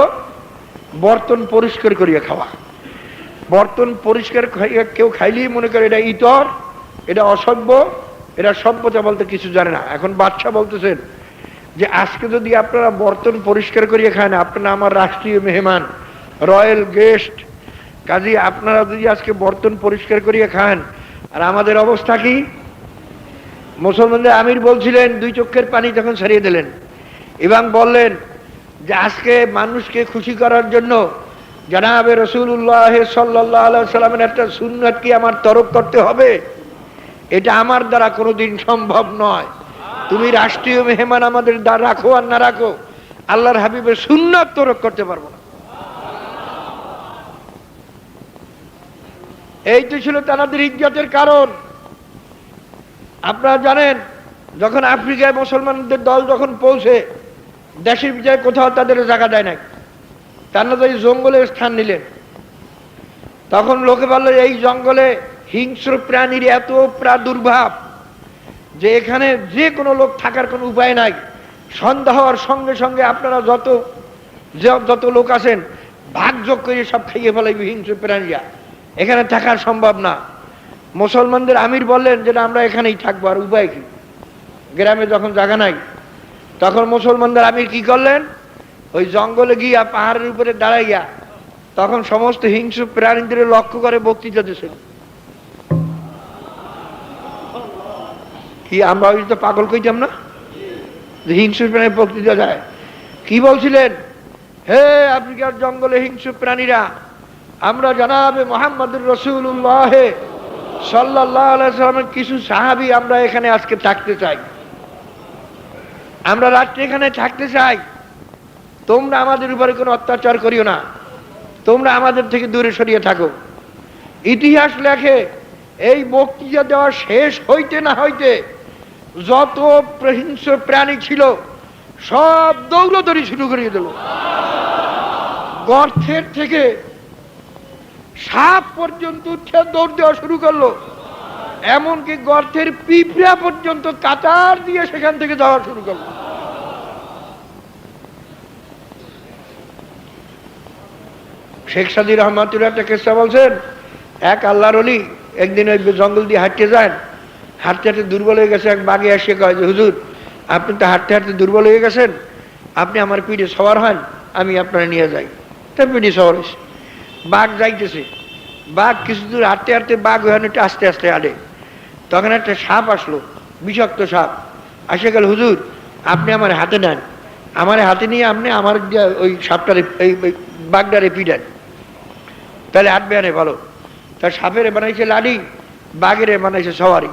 বর্তন পরিষ্কার করিয়া খাওয়া। বর্তন পরিষ্কার কেউ খাইলেই মনে করে এটা ইতর, এটা অসভ্য, এটা সভ্যতা বলতে কিছু জানে না। এখন বাদশা বলতেছেন যে আজকে যদি আপনারা বর্তন পরিষ্কার করিয়া খান, আপনারা আমার রাষ্ট্রীয় মেহমান, রয়্যাল গেস্ট, কাজেই আপনারা যদি আজকে বর্তন পরিষ্কার করিয়া খান, আর আমাদের অবস্থা কি? মুসলমানদের আমির বলছিলেন, দুই চোখের পানি তখন ছাড়িয়ে দিলেন এবং বললেন যে আজকে মানুষকে খুশি করার জন্য জনাবে রাসূলুল্লাহ সাল্লাল্লাহু আলাইহি সাল্লামের একটা সুন্নাত কি আমার তরক করতে হবে? এটা আমার দ্বারা কোনোদিন সম্ভব নয়। তুমি রাষ্ট্রীয় মেহমান আমাদের দ্বারা রাখো আর না রাখো, আল্লাহর হাবিবের সুন্নাত তরক করতে পারবো না। এই তো ছিল তাদের ইজ্জতের কারণ। আপনারা জানেন যখন আফ্রিকায় মুসলমানদের দল যখন পৌঁছে, দেশের ভিতরে কোথাও তাদের জায়গা দেয় নাই, তারা তো এই জঙ্গলে স্থান নিলেন। তখন লোকে বলল এই জঙ্গলে হিংস্র প্রাণীর এত প্রাদুর্ভাব যে এখানে যে কোনো লোক থাকার কোনো উপায় নাই। সন্ধ্যা হওয়ার সঙ্গে সঙ্গে আপনারা যত লোক আছেন ভাগযোগ করে সব খাইয়ে ফেলাইবে হিংস্র প্রাণীরা, এখানে থাকার সম্ভব না। মুসলমানদের আমির বললেন যে আমরা এখানেই থাকবো, আর উপায় কি? গ্রামে যখন জায়গা নাই, তখন মুসলমানদের আমির কি করলেন? ওই জঙ্গলে গিয়া পাহাড়ের উপরে দাঁড়াইয়া তখন সমস্ত হিংস্র প্রাণীদের লক্ষ্য করে বক্তৃতা দিয়েছেন। কি আমরা ওই তো পাগল কইতাম না যে হিংস্র প্রাণী বক্তৃতা যায়? কি বলছিলেন? হে আফ্রিকার জঙ্গলে হিংস্র প্রাণীরা, আমরা জনাবে মুহাম্মদুর রাসূলুল্লাহ সাল্লাল্লাহু আলাইহি সাল্লামের কিছু সাহাবী আমরা এখানে আজকে থাকতে চাই, আমরা রাত্রে এখানে থাকতে চাই। তোমরা আমাদের উপরে কোনো অত্যাচার করিও না, তোমরা আমাদের থেকে দূরে সরিয়ে থাকো। ইতিহাস লেখে এই বক্তৃতা দেওয়া শেষ হইতে না হইতে যত হিংস্র প্রাণী ছিল সব দৌড়দৌড়ি শুরু করিয়ে দিল। গর্তের থেকে সাপ পর্যন্ত উঠে দৌড় দেওয়া শুরু করলো, এমনকি গর্তের পিঁপড়া পর্যন্ত কাতার দিয়ে সেখান থেকে যাওয়া শুরু করলো। শেখ সাদী রহমাতুল্লাহ একটা কেসা বলছেন, এক আল্লাহর ওলি একদিন ওই জঙ্গল দিয়ে হাঁটতে যান, হাঁটতে হাঁটতে দুর্বল হয়ে গেছে। এক বাঘে এসে কয় যে হুজুর আপনি তো হাঁটতে হাঁটতে দুর্বল হয়ে গেছেন, আপনি আমার পিঠে সওয়ার হন, আমি আপনারা নিয়ে যাই। তা পিঠে সওয়ার হয়েছে, বাঘ যাইতেছে, বাঘ কিছু দূর হাঁটতে হাঁটতে বাঘ ওখানে একটু আস্তে আস্তে হাঁটে। তখন একটা সাপ আসলো, বিষাক্ত সাপ, আসে গেল হুজুর আপনি আমার হাতে নেন, আমার হাতে নিয়ে আপনি আমার ওই সাপটারে এই বাঘটারে পিটান, তাহলে হাঁটবে আনে ভালো। তার সাপের বানাইছে লাড়ি, বাঘের বানাইছে সওয়ারি।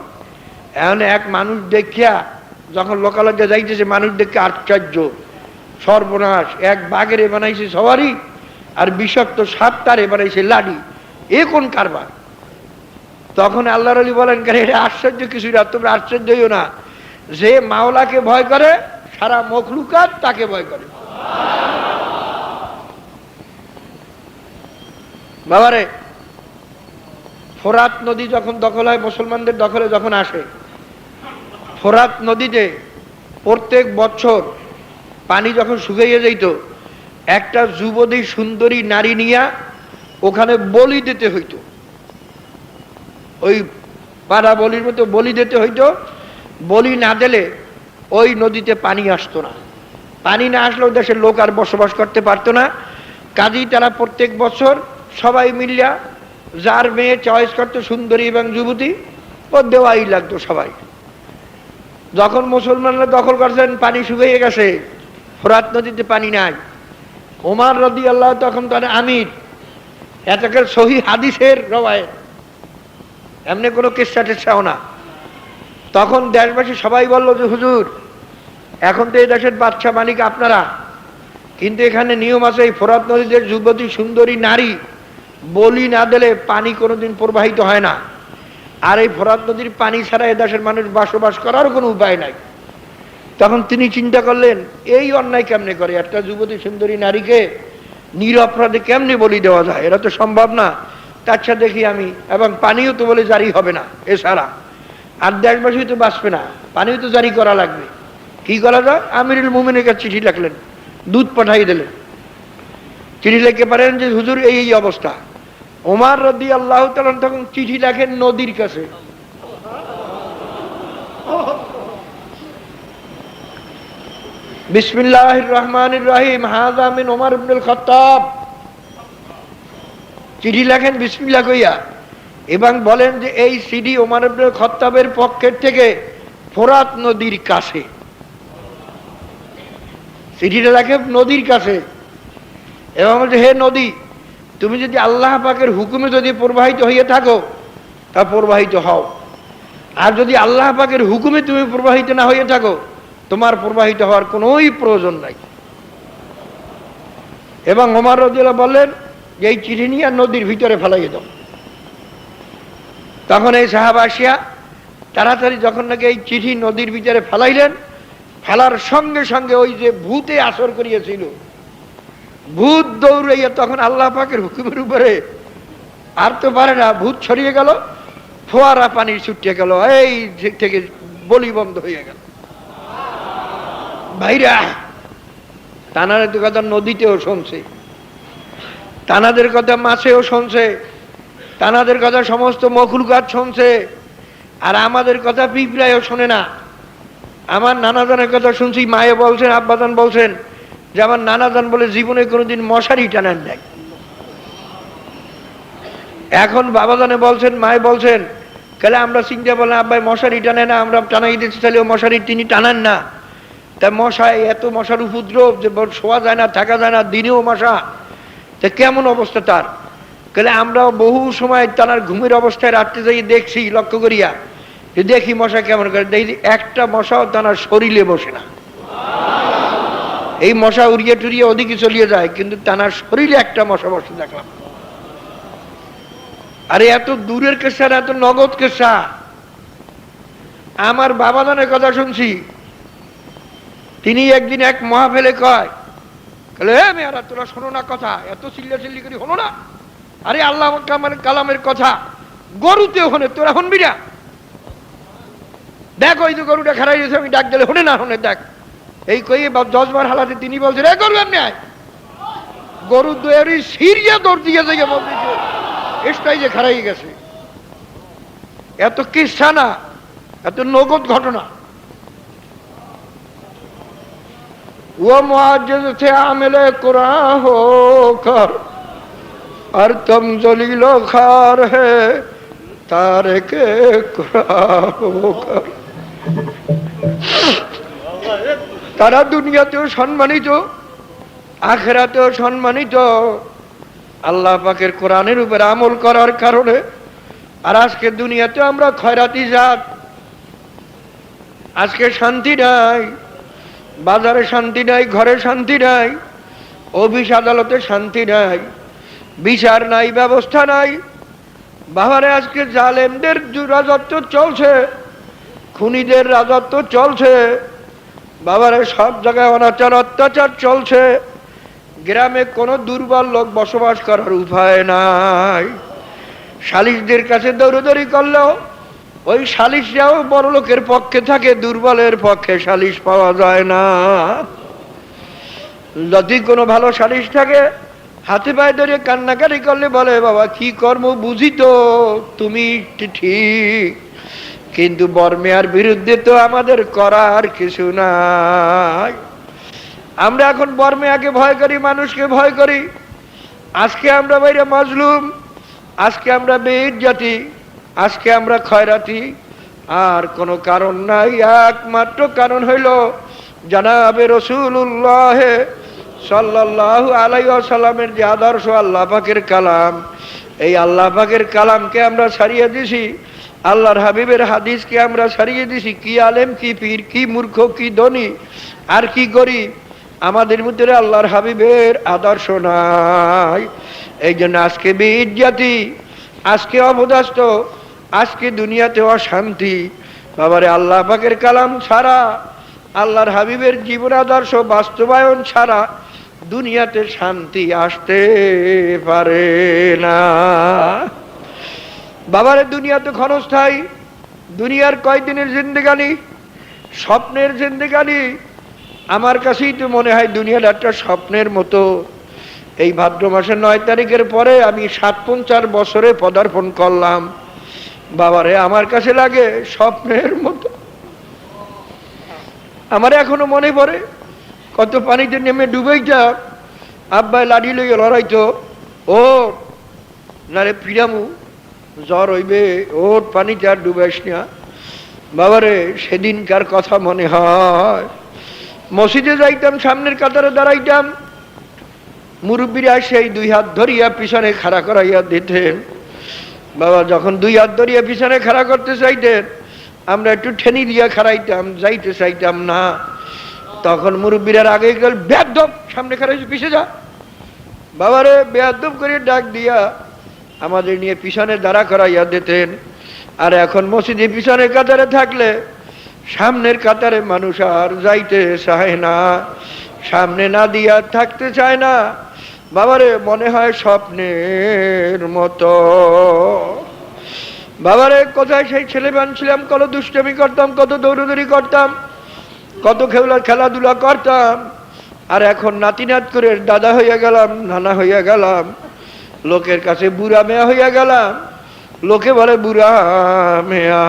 এখন এক মানুষ দেখিয়া যখন লোকালয়ে যাইতেছে, মানুষ দেখে আশ্চর্য, সর্বনাশ, এক বাঘের বানাইছে সওয়ারি আর বিষাক্ত সাপ তারে বানাইছে লাড়ি, এ কোন কারবার? তখন আল্লাহর ওলি বলেন, এটা আশ্চর্য কিছু না, তোমরা আশ্চর্য হইও না, যে মাওলাকে ভয় করে সারা মখলুকাত তাকে ভয় করে। বাবারে, ফোরাত নদী যখন দখল হয়, মুসলমানদের দখলে যখন আসে, ফোরাত নদীতে প্রত্যেক বছর পানি যখন শুকিয়ে যেত, একটা যুবতী সুন্দরী নারী নিয়া ওখানে বলি দিতে হইতো। ওই পাড়া বলির মতো বলি দিতে হইতো। বলি না দিলে ওই নদীতে পানি আসতো না। পানি না আসলেও দেশের লোক আর বসবাস করতে পারতো না। কাজেই তারা প্রত্যেক বছর সবাই মিলিয়া যার মেয়ে চয়েস করতো সুন্দরী এবং যুবতী, ও দেওয়াই লাগতো সবাই। যখন মুসলমানরা দখল করছেন, পানি শুকিয়ে গেছে, ফোরাত নদীতে পানি নাই, ওমর রাদিয়াল্লাহু তখন তার আমির, এটাকের সহি হাদিসের রওয়ায়েত, এমনি কোনো কিসসা টিসসাও না। তখন দেশবাসী সবাই বলল যে হুজুর, এখন তো এই দেশের বাদশা মালিক আপনারা, কিন্তু এখানে নিয়ম আছে, এই ফোরাত নদীতে যুবতী সুন্দরী নারী বলি না দিলে পানি কোনোদিন প্রবাহিত হয় না। আর এই ফোরাত নদীর পানি ছাড়া এ দেশের মানুষ বসবাস করার কোনো উপায় নাই। তখন তিনি চিন্তা করলেন, এই অন্যায় কেমনে করে, একটা যুবতী সুন্দরী নারীকে নিরপরাধে কেমনে বলি দেওয়া যায়, এটা তো সম্ভব না। তাছাড়া দেখি আমি, এবং পানিও তো বলে জারি হবে না এছাড়া, আর দেশবাসী তো বাঁচবে না, পানিও তো জারি করা লাগবে। কি করা যায়? আমিরুল মুমিনের কাছে চিঠি লিখলেন, দুধ পাঠাই দিলেন। চিঠি লিখতে পারেন যে হুজুর এই এই অবস্থা। ওমর রাদিয়াল্লাহু তাআলা তখন চিঠি লেখেন নদীর কাছে। বিসমিল্লাহির রহমানির রহিম, হাযা মিন ওমর ইবনুল খাত্তাব। চিঠি লেখেন বিসমিল্লাহ কইয়া, এবং বলেন যে এই চিঠি ওমর ইবনুল খাত্তাবের পক্ষের থেকে ফোরাত নদীর কাছে। চিঠিটা লেখে নদীর কাছে এবং বলছে, হে নদী, তুমি যদি আল্লাহ পাকের হুকুমে যদি প্রবাহিত হইয়া থাকো তা প্রবাহিত হও, আর যদি আল্লাহ পাকের হুকুমে তুমি প্রবাহিত না হইয়া থাকো, তোমার প্রবাহিত হওয়ার কোনোই প্রয়োজন নাই। এবং ওমর রাদিয়াল্লাহু বললেন যে এই চিঠি নিয়ে নদীর ভিতরে ফেলাইয়ে দাও। তখন এই সাহাবা আসিয়া তাড়াতাড়ি যখন নাকি এই চিঠি নদীর ভিতরে ফেলাইলেন, ফেলার সঙ্গে সঙ্গে ওই যে ভূতে আসর করিয়েছিল, ভূত দৌড়াইয়া তখন আল্লাহ পাকের হুকুমের উপরে আর তো পারে না, ভূত ছড়িয়ে গেল, ফোয়ারা পানি ছুটিয়ে গেল, এই থেকে বলি বন্ধ হয়ে গেল। ভাইরা, তানাদের কথা নদীতেও শুনছে, তানাদের কথা মাছেও শুনছে, তানাদের কথা সমস্ত মখলুকাত শুনছে, আর আমাদের কথা পিঁপড়ায়ও শোনে না। আমার নানাজানের কথা শুনছি, মায়ে বলছেন, আব্বাজান বলছেন যে আমার নানাজান বলে জীবনে কোনোদিন মশারি টানান নাই। এখন বাবাজানে বলছেন, মায়ে বলছেন, তাহলে আমরা চিন্তা বললাম আব্বাই মশারি টানে না, আমরা টানাই দিচ্ছি, তাহলে মশারি তিনি টানান না। তা মশায় এত মশার উপদ্রব যে শোয়া যায় না, থাকা যায় না, দিনেও মশা, তা কেমন অবস্থা তার? তাহলে আমরা বহু সময় তার ঘুমের অবস্থায় রাত্রে যাই দেখছি, লক্ষ্য করিয়া যে দেখি মশা কেমন করে, দেখি একটা মশাও তার শরীরে বসে না। এই মশা উড়িয়ে টুরিয়ে ওদিকে চলিয়ে যায়, কিন্তু তার শরীরে একটা মশা বসে দেখলাম। আরে এত দূরের কেসা, এত নগদ কেসা। আমার বাবাজানের কথা শুনছি, তিনি একদিন এক মহাফেলে কয়, মেয়েরা তোরা শোনো না কথা, এত চিল্লা চিল্লি করি হলো না। আরে আল্লাহ কালামের কথা গরুতে হনে, তোরা শুনবি না? দেখ ওই যে গরুটা খারাই গেছে, আমি ডাক দিলে হনে না হনে, দেখ এই কই জজবার হালাতে তিনি বলছেন, এ গরু এমনি আয়, গরু দৌড়ি সিরিয়া দৌড় দিয়ে থেকে বলছে এসটাই যে খারাই গেছে। এত কিসা না, এত নগদ ঘটনা। वो मुआजिज थे आमिले कुरान होकर, और तुम जलीलो खार है तारिके कुरान होकर। তারা দুনিয়াতেও সম্মানিত, আখিরাতেও সম্মানিত আল্লাহ পাকের কোরআনের উপর আমল করার কারণে। আর আজকে দুনিয়াতে আমরা খয়রাতি জাত, আজকে শান্তি নাই, বাজারে শান্তি নাই, ঘরে শান্তি নাই, অফিস আদালতে শান্তি নাই, বিচার নাই, ব্যবস্থা নাই। বাবারে আজকে জালেমদের রাজত্ব চলছে, খুনিদের রাজত্ব চলছে, বাবারে সব জায়গায় অনাচার অত্যাচার চলছে। গ্রামে কোনো দুর্বল লোক বসবাস করার উপায় নাই। সালিশদের কাছে দৌড়দৌড়ি করলেও ওই সালিশরাও বড় লোকের পক্ষে থাকে, দুর্বলের পক্ষে সালিশ পাওয়া যায় না। যদি কোনো ভালো সালিশ থাকে হাতে পায়ে ধরে কান্নাকাটি করলে বলে, বাবা কি কর্ম বুঝি তো, তুমি ঠিক, কিন্তু বর্মেয়ার বিরুদ্ধে তো আমাদের করার কিছু নাই। আমরা এখন বর্মেয়াকে ভয় করি, মানুষকে ভয় করি। আজকে আমরা বাইরে মাজলুম, আজকে আমরা বেইজ্জতি, আজকে আমরা খয়রাতি, আর কোনো কারণ নাই। একমাত্র কারণ হইল জনাবে রাসূলুল্লাহ সাল্লাল্লাহু আলাইহি ওয়াসাল্লামের যে আদর্শ, আল্লাহ পাকের কালাম, এই আল্লাহ পাকের কালামকে আমরা ছাড়িয়ে দিছি, আল্লাহর হাবিবের হাদিসকে আমরা ছাড়িয়ে দিছি। কি আলেম, কি পীর, কি মূর্খ, কি ধনী, আর কি গরিব, আমাদের মধ্যে আল্লাহর হাবিবের আদর্শ নাই। এই জন্য আজকে বেইজ্জতি, আজকে অপদস্থ, আজকে দুনিয়াতে অশান্তি। বাবারে আল্লাহ পাকের কালাম ছাড়া, আল্লাহর হাবিবের জীবন আদর্শ বাস্তবায়ন ছাড়া দুনিয়াতে শান্তি আসতে পারে না। বাবারে দুনিয়া তো ক্ষণস্থায়ী, দুনিয়ার কয়দিনের জিন্দেগানি, স্বপ্নের জিন্দেগানি। আমার কাছেই তো মনে হয় দুনিয়াটা একটা স্বপ্নের মতো। এই ভাদ্র মাসের 9 তারিখের পরে আমি 57 বছরে পদার্পণ করলাম। বাবারে আমার কাছে লাগে স্বপ্নের মতো। আমার এখনো মনে পড়ে কত পানিতে নেমে ডুবেই যা, আব্বাই লাঠি লইয়া লড়াইতো, ও নারে ফিরামু, জ্বর হইবে, ওর পানিতে আর ডুবাইস না। বাবারে সেদিনকার কথা মনে হয়। মসজিদে যাইতাম, সামনের কাতারে দাঁড়াইতাম, মুরব্বীরা সেই 2 হাত ধরিয়া পিছনে খাড়া করাইয়া দিতেন। বাবা যখন 2 হাত ধরিয়া পিছনে খাড়া করতে চাইতেন, আমরা একটু ঠেনি দিয়া খাড়াইতাম, যাইতে চাইতাম না। তখন মুরব্বীরা আগে গেল, বেয়াদব, সামনে খাড়াইছে, পিছে যা। বাবারে বেয়াদব করে ডাক দিয়া আমাদের নিয়ে পিছনে দাঁড়া করাইয়া দিতেন। আর এখন মসজিদে পিছনের কাতারে থাকলে সামনের কাতারে মানুষ আর যাইতে চায় না, সামনে না দিয়া থাকতে চায় না। বাবারে মনে হয় স্বপ্নের মতো। বাবারে কোথায় সেই ছেলেমান ছিলাম, কত দুষ্টমি করতাম, কত দৌড়দৌড়ি করতাম, কত খেলাধুলা করতাম। আর এখন নাতিনাত করে দাদা হইয়া গেলাম, নানা হইয়া গেলাম, লোকের কাছে বুড়া মেয়া হইয়া গেলাম। লোকে বলে বুড়া মেয়া,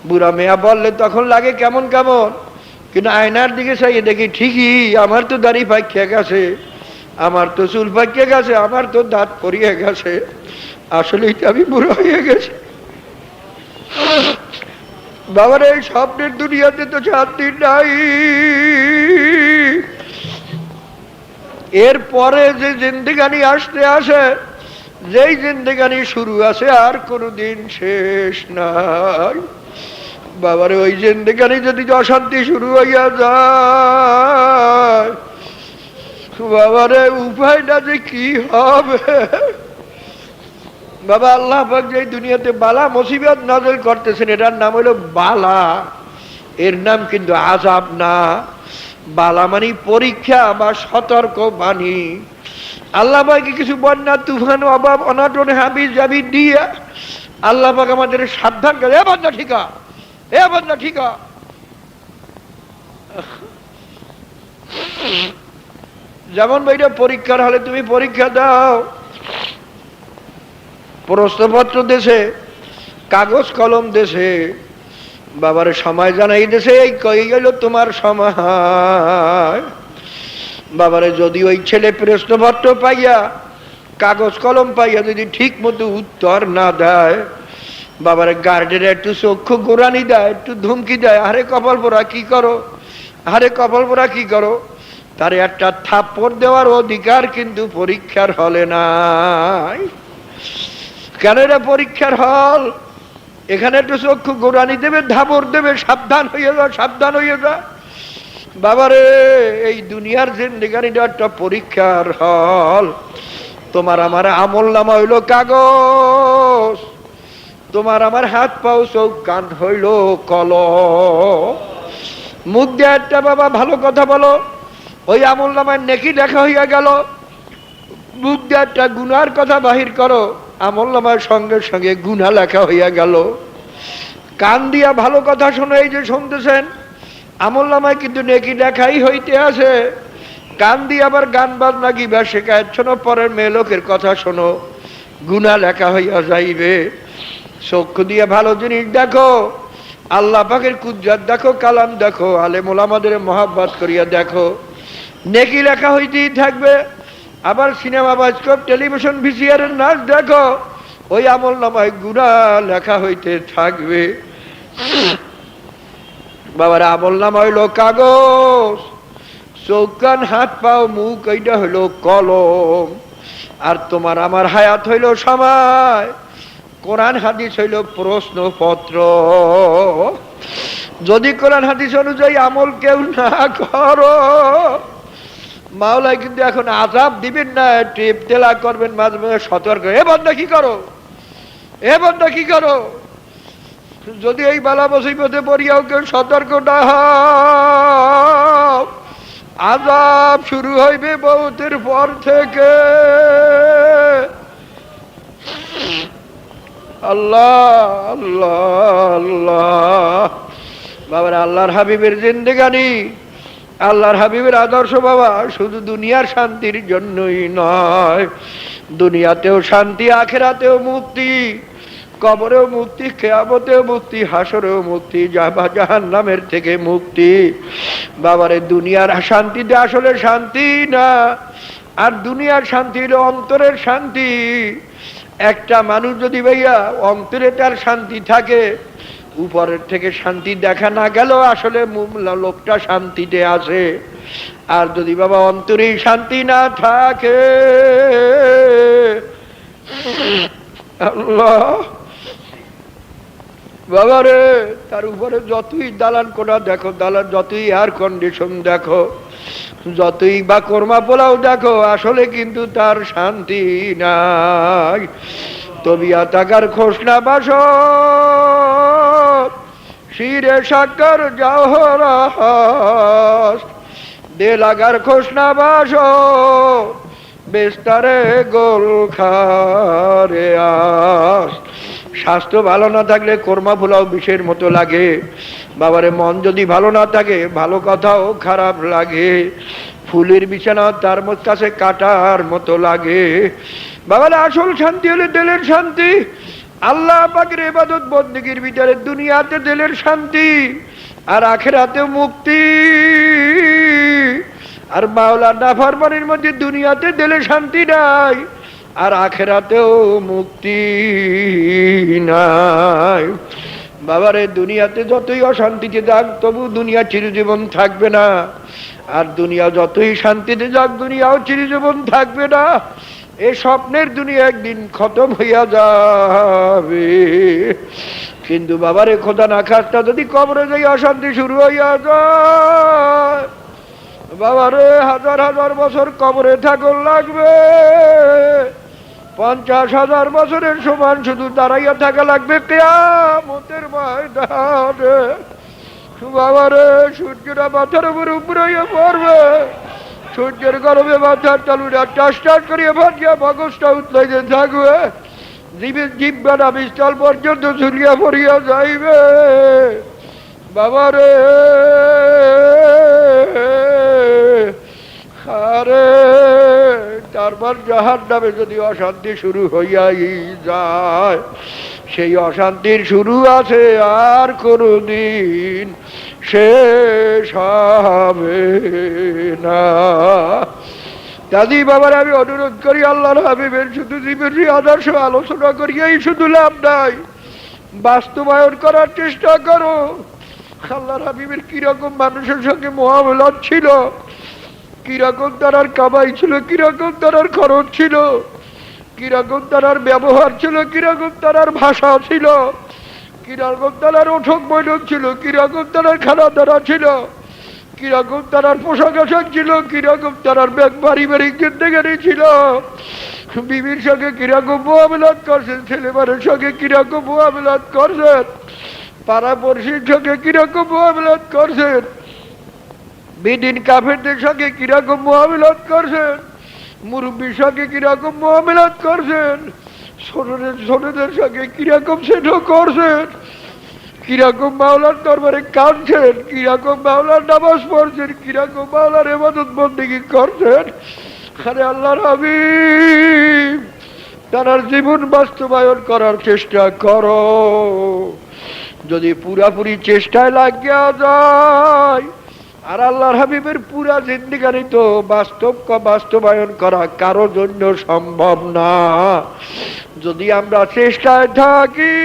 বুড়া মেয়া বললে তখন লাগে কেমন কেমন, কিন্তু আয়নার দিকে চাইয়ে দেখি ঠিকই আমার তো দাড়ি পাকিয়ে গেছে, আমার তো চুল পাকিয়ে গেছে, আমার তো দাঁত পড়িয়ে গেছে, আসলেই তো আমি বুড়ো হয়ে গেছি। বাবার এই স্বপ্নের দুনিয়াতে তো শান্তি নাই। এরপরে যে জিন্দেগানি আসতে আসে, যেই জিন্দেগানি শুরু আছে আর কোনোদিন শেষ নাই। বাবারে ওই জিন্দেগানি যদি অশান্তি শুরু হইয়া যায়, বাবারে উপায়টা যে কি হবে। বাবা আল্লাহ পাক যে দুনিয়াতে বালা মুসিবত নাযিল করতেছেন, এটার নাম হলো বালা, এর নাম কিন্তু আযাব না। বালা মানে পরীক্ষা বা সতর্ক বাণী। আল্লাহ পাকে কিছু বন্যা, তুফান, অভাব, অনটন, হাবিজ জাবি দিয়ে আল্লাহ পাক আমাদের সাবধান করে, এ বান্দা ঠিকা, এ বান্দা ঠিকা। যেমন ভাইটা পরীক্ষার হলে তুমি পরীক্ষা দাও, প্রশ্নপত্র দেশে, কাগজ কলম দেশে, বাবার সময় জানাই দেশে, এই কই গেল তোমার সময়। বাবারে যদি ওই ছেলে প্রশ্নপত্র পাইয়া, কাগজ কলম পাইয়া যদি ঠিক মতো উত্তর না দেয়, বাবারে গার্ডের একটু চক্ষু গোরানি দেয়, একটু ধুমকি দেয়, আরে কপাল পোড়া কি করো, আরে কপাল পোড়া কি করো, তার একটা থাপ্পড় দেওয়ার অধিকার কিন্তু পরীক্ষার হলে নাই। কেন এটা পরীক্ষার হল, এখানে একটু চক্ষু গোরানি দেবে, ধাবর দেবে, সাবধান হইয়া যা, সাবধান হইয়া যা। বাবারে এই দুনিয়ার জিন্দেগানিটা একটা পরীক্ষার হল। তোমার আমার আমল নামা হইল কাগজ, তোমার আমার হাত পাও চোখ কান হইল কলম। মুখ দিয়ে একটা বাবা ভালো কথা বলো, ওই আমল নামায় নেকি লেখা হইয়া গেল। মুখ দিয়ে একটা গুনার কথা বাহির করো, আমল নামার সঙ্গে সঙ্গে গুনাহ লেখা হইয়া গেল। কান দিয়া ভালো কথা শোনো, এই যে শুনতেছেন, আমল নামায় কিন্তু নেকি লেখাই হইতে আছে। কান দিয়ে আবার গান বাজনা গিবা শেখায়, শোনো পরের মেয়ে লোকের কথা শোনো, গুনাহ লেখা হইয়া যাইবে। চক্ষু দিয়ে ভালো জিনিস দেখো, আল্লাহ পাকের কুদরত দেখো, কালাম দেখো, আলেম ওলামাদের মহাব্বত করিয়া দেখো, নেকি লেখা হইতেই থাকবে। আবার সিনেমা, বাস্তব, টেলিভিশন, ভিসিআর এর নাচ দেখো, ওই আমল নামায় গুনাহ লেখা হইতে থাকবে। বাবার আমল নামা হইল কাগজ, চোখ কান হাত পাও মুখ এইটা হইল কলম, আর তোমার আমার হায়াত হইল সময়, কোরআন হাদিস হইল প্রশ্নপত্র। যদি কোরআন হাদিস অনুযায়ী আমল কেউ না করো, মাওলাই কিন্তু এখন আযাব দিবেন না, টিপ তেলা করবেন, মাঝে মাঝে সতর্ক, এ বান্দা কি করো, এ বান্দা কি করো। যদি এই বালা মুসিবতে পড়িয়াও কেউ সতর্ক না হও, আযাব শুরু হইবে মওতের পর থেকে। আল্লাহ আল্লাহ আল্লাহ। বাবার আল্লাহর হাবিবের জিন্দেগানি, আল্লাহর হাবিবের আদর্শ বাবা শুধু দুনিয়ার শান্তির জন্যই নয়, দুনিয়াতেও শান্তি, আখিরাতেও মুক্তি, কবরেও মুক্তি, কিয়ামতেও মুক্তি, হাসরেও মুক্তি, জাহান্নামের থেকে মুক্তি। বাবারে দুনিয়ার শান্তিতে আসলে শান্তি না, আর দুনিয়ার শান্তি হলো অন্তরের শান্তি। একটা মানুষ যদি ভাইয়া অন্তরে তার শান্তি থাকে, উপরের থেকে শান্তি দেখা না গেল আসলে লোকটা শান্তিতে আছে। আর যদি বাবা অন্তরেই শান্তি না থাকে, আল্লাহ বাবারে, তার উপরে যতই দালান কোঠা দেখো, দালান যতই এয়ার কন্ডিশন দেখো, যতই বা কোরমা পোলাও দেখো, আসলে কিন্তু তার শান্তি নাই। তবিয়া টাকার খোসনা বাস, শিরে সাকার জহরাস, দে লাগার খোসনা বাস, বেস্তারে গোল খারে আস। স্বাস্থ্য ভালো না থাকলে কোরমা পোলাও বিষের মতো লাগে। বাবারে মন যদি ভালো না থাকে, ভালো কথাও খারাপ লাগে। ফুলের বিছানা তার কাছে কাটার মতো লাগে। বাবারে আসল শান্তি হলে দিলের শান্তি, আল্লাহ পাকের ইবাদত বন্দেগীর ভিতরে দুনিয়াতে দিলের শান্তি, আর আখিরাতেও মুক্তি। আর মাওলার নাফরমানির মধ্যে দুনিয়াতে দিলে শান্তি নাই, আর আখিরাতেও মুক্তি নাই। বাবারে দুনিয়াতে যতই অশান্তিতে যাক, তবু দুনিয়া চিরজীবন থাকবে না, আর দুনিয়া যতই শান্তিতে যাক, দুনিয়াও চিরজীবন থাকবে না। এই স্বপ্নের দুনিয়া একদিন খতম হইয়া যাবে। কিন্তু বাবারে খোদা না খাস্তা যদি কবরে যাই অশান্তি শুরু হইয়া যায়, বাবারে হাজার হাজার বছর কবরে থাকল লাগবে, 50,000 বছরের সমান শুধু দাঁড়াইয়া থাকা লাগবে কিয়ামতের ময়দানে। বাবারে সূর্যটা মাথার উপরে উপরাইয়া পড়বে, সূর্যের গরমে মাথার তালুটা টাস টাস করিয়া ভাটিয়া মগজটা উতলাইতে থাকবে, জীবের জিব্বাটা বিস্তল পর্যন্ত ঝুলিয়া পড়িয়া যাইবে। বাবারে আরে তারপর জাহান্নামে যদি অশান্তি শুরু হইয়াই যায়, সেই অশান্তির শুরু আছে আর কোনদিন শেষ হবে না। দাদি বাবার আমি অনুরোধ করি, আল্লাহর হাবিবের শুধু জীবনী আদর্শ আলোচনা করিয়াই শুধু লাভ নাই, বাস্তবায়ন করার চেষ্টা করো। আল্লাহর হাবিবের কিরকম মানুষের সঙ্গে মুআমালাত ছিল, কিরকম তার কামাই ছিল, কিরকম তার খরচ ছিল, কিরকম তার ব্যবহার ছিল, কিরকম তার ভাষা ছিল, কিরকম তার ওঠক বৈঠক ছিল, কিরকম তার খানা দানা ছিল, কিরকম তার পোশাক আশাক ছিল, কিরকম তার পারিবারিক জিন্দেগানি ছিল, বিবির সঙ্গে কিরকম মুআমালাত করছেন, ছেলেমানের সঙ্গে কিরকম মুআমালাত করছেন, পাড়া পড়শির সঙ্গে কিরকম মুআমালাত করছেন, বেদিন কাফেরদের সঙ্গে কিরকম মুআমালাত করছেন, মুরব্বীর সঙ্গে কিরকম মুআমালাত করছেন, ছোটদের সঙ্গে কিরকম সেটা করছেন, কিরকম মাওলার দরবারে কাঁদছেন, কিরকম মাওলার নামাজ পড়ছেন, কিরকম মাওলার ইবাদত বন্দেগী করছেন। আরে আল্লাহর হাবিব, তার জীবন বাস্তবায়ন করার চেষ্টা করো। যদি পুরাপুরি চেষ্টায় লাগিয়া যায়, আর আল্লাহর হাবিবের পুরা জিন্দেগানি তো বাস্তবায়ন করা কারো জন্য সম্ভব না। যদি আমরা চেষ্টায় থাকি,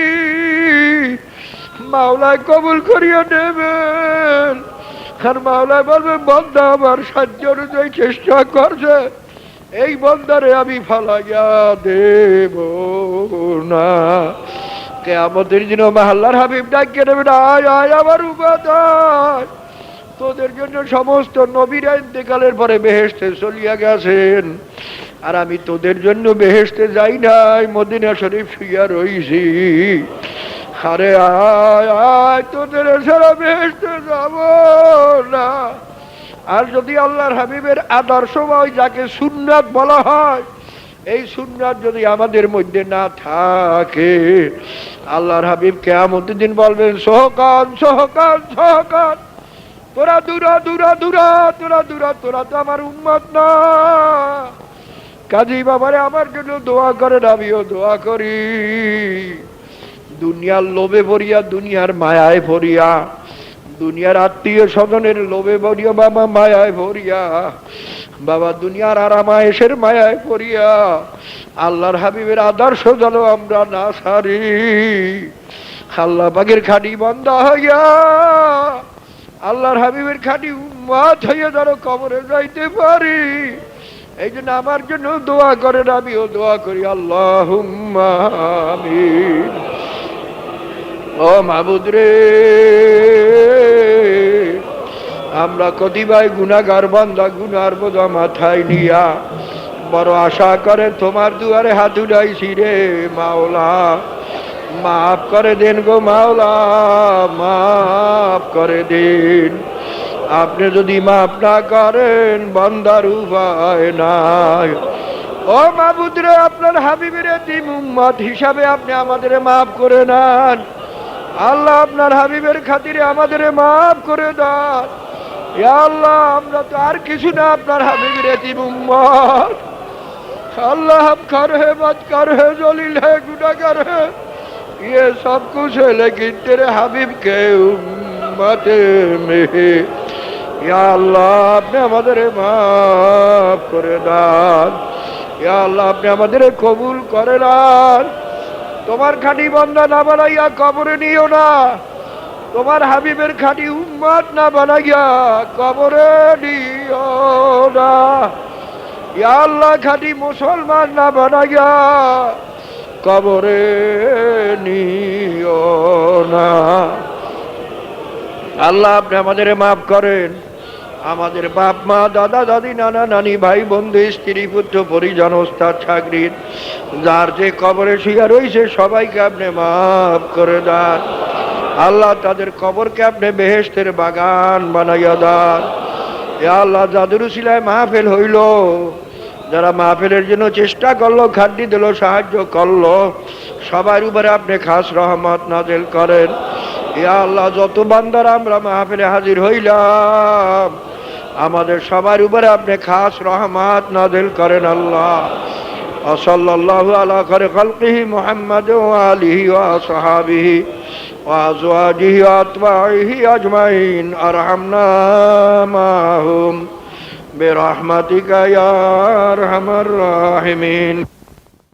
মাওলায় কবুল করিয়া নেবেন। আর মাওলায় বলবে, বান্দা আমার সাধ্য অনুযায়ী চেষ্টা করছে, এই বান্দারে আমি ফালাইয়া দেব না। কিয়ামতের দিন আল্লাহর হাবিব ডাকিয়ে নেবেন, আয় আয় আমার উপাদান। তোদের জন্য সমস্ত নবীরা ইন্তেকালের পরে বেহেশতে চলিয়া গেছেন, আর আমি তোদের জন্য বেহেশতে যাই নাই, মদিনা শরীফ শুইয়া রইছি। আরে আয় আয়, তোদের ছাড়া বেহেশতে যাব না। আর যদি আল্লাহর হাবিবের আদর্শময় যাকে সুন্নাত বলা হয়, এই সুন্নাত যদি আমাদের মধ্যে না থাকে, আল্লাহর হাবিব কিয়ামতের দিন বলবেন, সোহকান সোহকান সোহকান, তোরা দূরা দূরা দূরা, তোরা দূরা, তোরা তো আমার উম্মত না। কাজী বাবারে আমার জন্য দোয়া করেন, আমিও দোয়া করি। দুনিয়ার লোভে ভরিয়া, দুনিয়ার মায়ায় ভরিয়া, দুনিয়ার আত্মীয় স্বজনের লোভে ভরিয়া, বাবা মায়ায় ভরিয়া, বাবা দুনিয়ার আরামায়েশের মায়ায় পড়িয়া আল্লাহর হাবিবের আদর্শ যেন আমরা না সারি। আল্লাহ পাকের খাঁটি বান্দা হইয়া, আল্লাহর হাবিবের খাঁটি উম্মত হইয়া যেন কবরে যাইতে পারি। এই জন্য আমার জন্য দোয়া করেন, আমিও দোয়া করি। আল্লাহুম্মা আমিন। ও মাবুদ রে, আমরা কতিবাই গুনাহগার বান্দা, গুনার বোঝা মাথায় নিয়া বড় আশা করে তোমার দুয়ারে হাত উঠাইছি রে মাওলা। মাফ করে দেন গো মাওলা, মাফ করে দিন। আপনি যদি মাফ না করেন, বান্দার উপায় নাই। ও মাবুদ রে, আপনার হাবিবের এতিম উম্মত হিসাবে আপনি আমাদের মাফ করে নেন। আল্লাহ, আপনার হাবিবের খাতিরে আমাদের মাফ করে দেন। ইয়া আল্লাহ, আমরা তো আর কিছু না, আপনার হাবিবের এতিম উম্মত। अल्लाह हम कर है, बदकार है, जलील है, गुनाहगार है, ये सब कुछ है, लेकिन तेरे हबीब के उम्मत में है। या अल्लाह, आपने हमारे माफ करे दान। या अल्लाह, आपने हमारे कबूल करे दान। তোমার খাঁটি বান্দা না বানাইয়া কবরে নিও না, তোমার হাবিবের খাঁটি উম্মত না বানাইয়া কবরে নিও না। ইয়া আল্লাহ, খাঁটি মুসলমান না বানাইয়া কবরে নিও না। আল্লাহ, আপনি আমাদের মাফ করেন। আমাদের বাপ মা, দাদা দাদি, নানা নানি, ভাই বন্ধু, স্ত্রী পুত্র পরিজন, ওস্তাদ চাকরির যার যে কবরে শুয়ে রয়েছে, সবাইকে আপনি মাফ করে দেন। আল্লাহ, তাদের কবরকে আপনি বেহেশতের বাগান বানাইয়া দেন। ইয়া আল্লাহ, যাদের উসিলায় মাহফিল হইল, যারা মাহফিলের জন্য চেষ্টা করলো, খাদ্য দিল, সাহায্য করলো, সবার উপরে আপনি খাস রহমত নাযিল করেন। ইয়া আল্লাহ, যত বান্দারা আমরা মাহফিলে হাজির হইলাম, আমাদের সবার উপরে আপনি খাস রহমত নাযিল করেন। আল্লাহ, সাল্লাল্লাহু আলা খালকিহি মুহাম্মাদ ওয়া আলিহি ওয়া আসহাবিহি ওয়া আজওয়াজিহি ওয়া আতবাইহি আজমাইন, আরহামনা মাহুম বিরহমাতিকা ইয়া আরহামার রাহিমিন।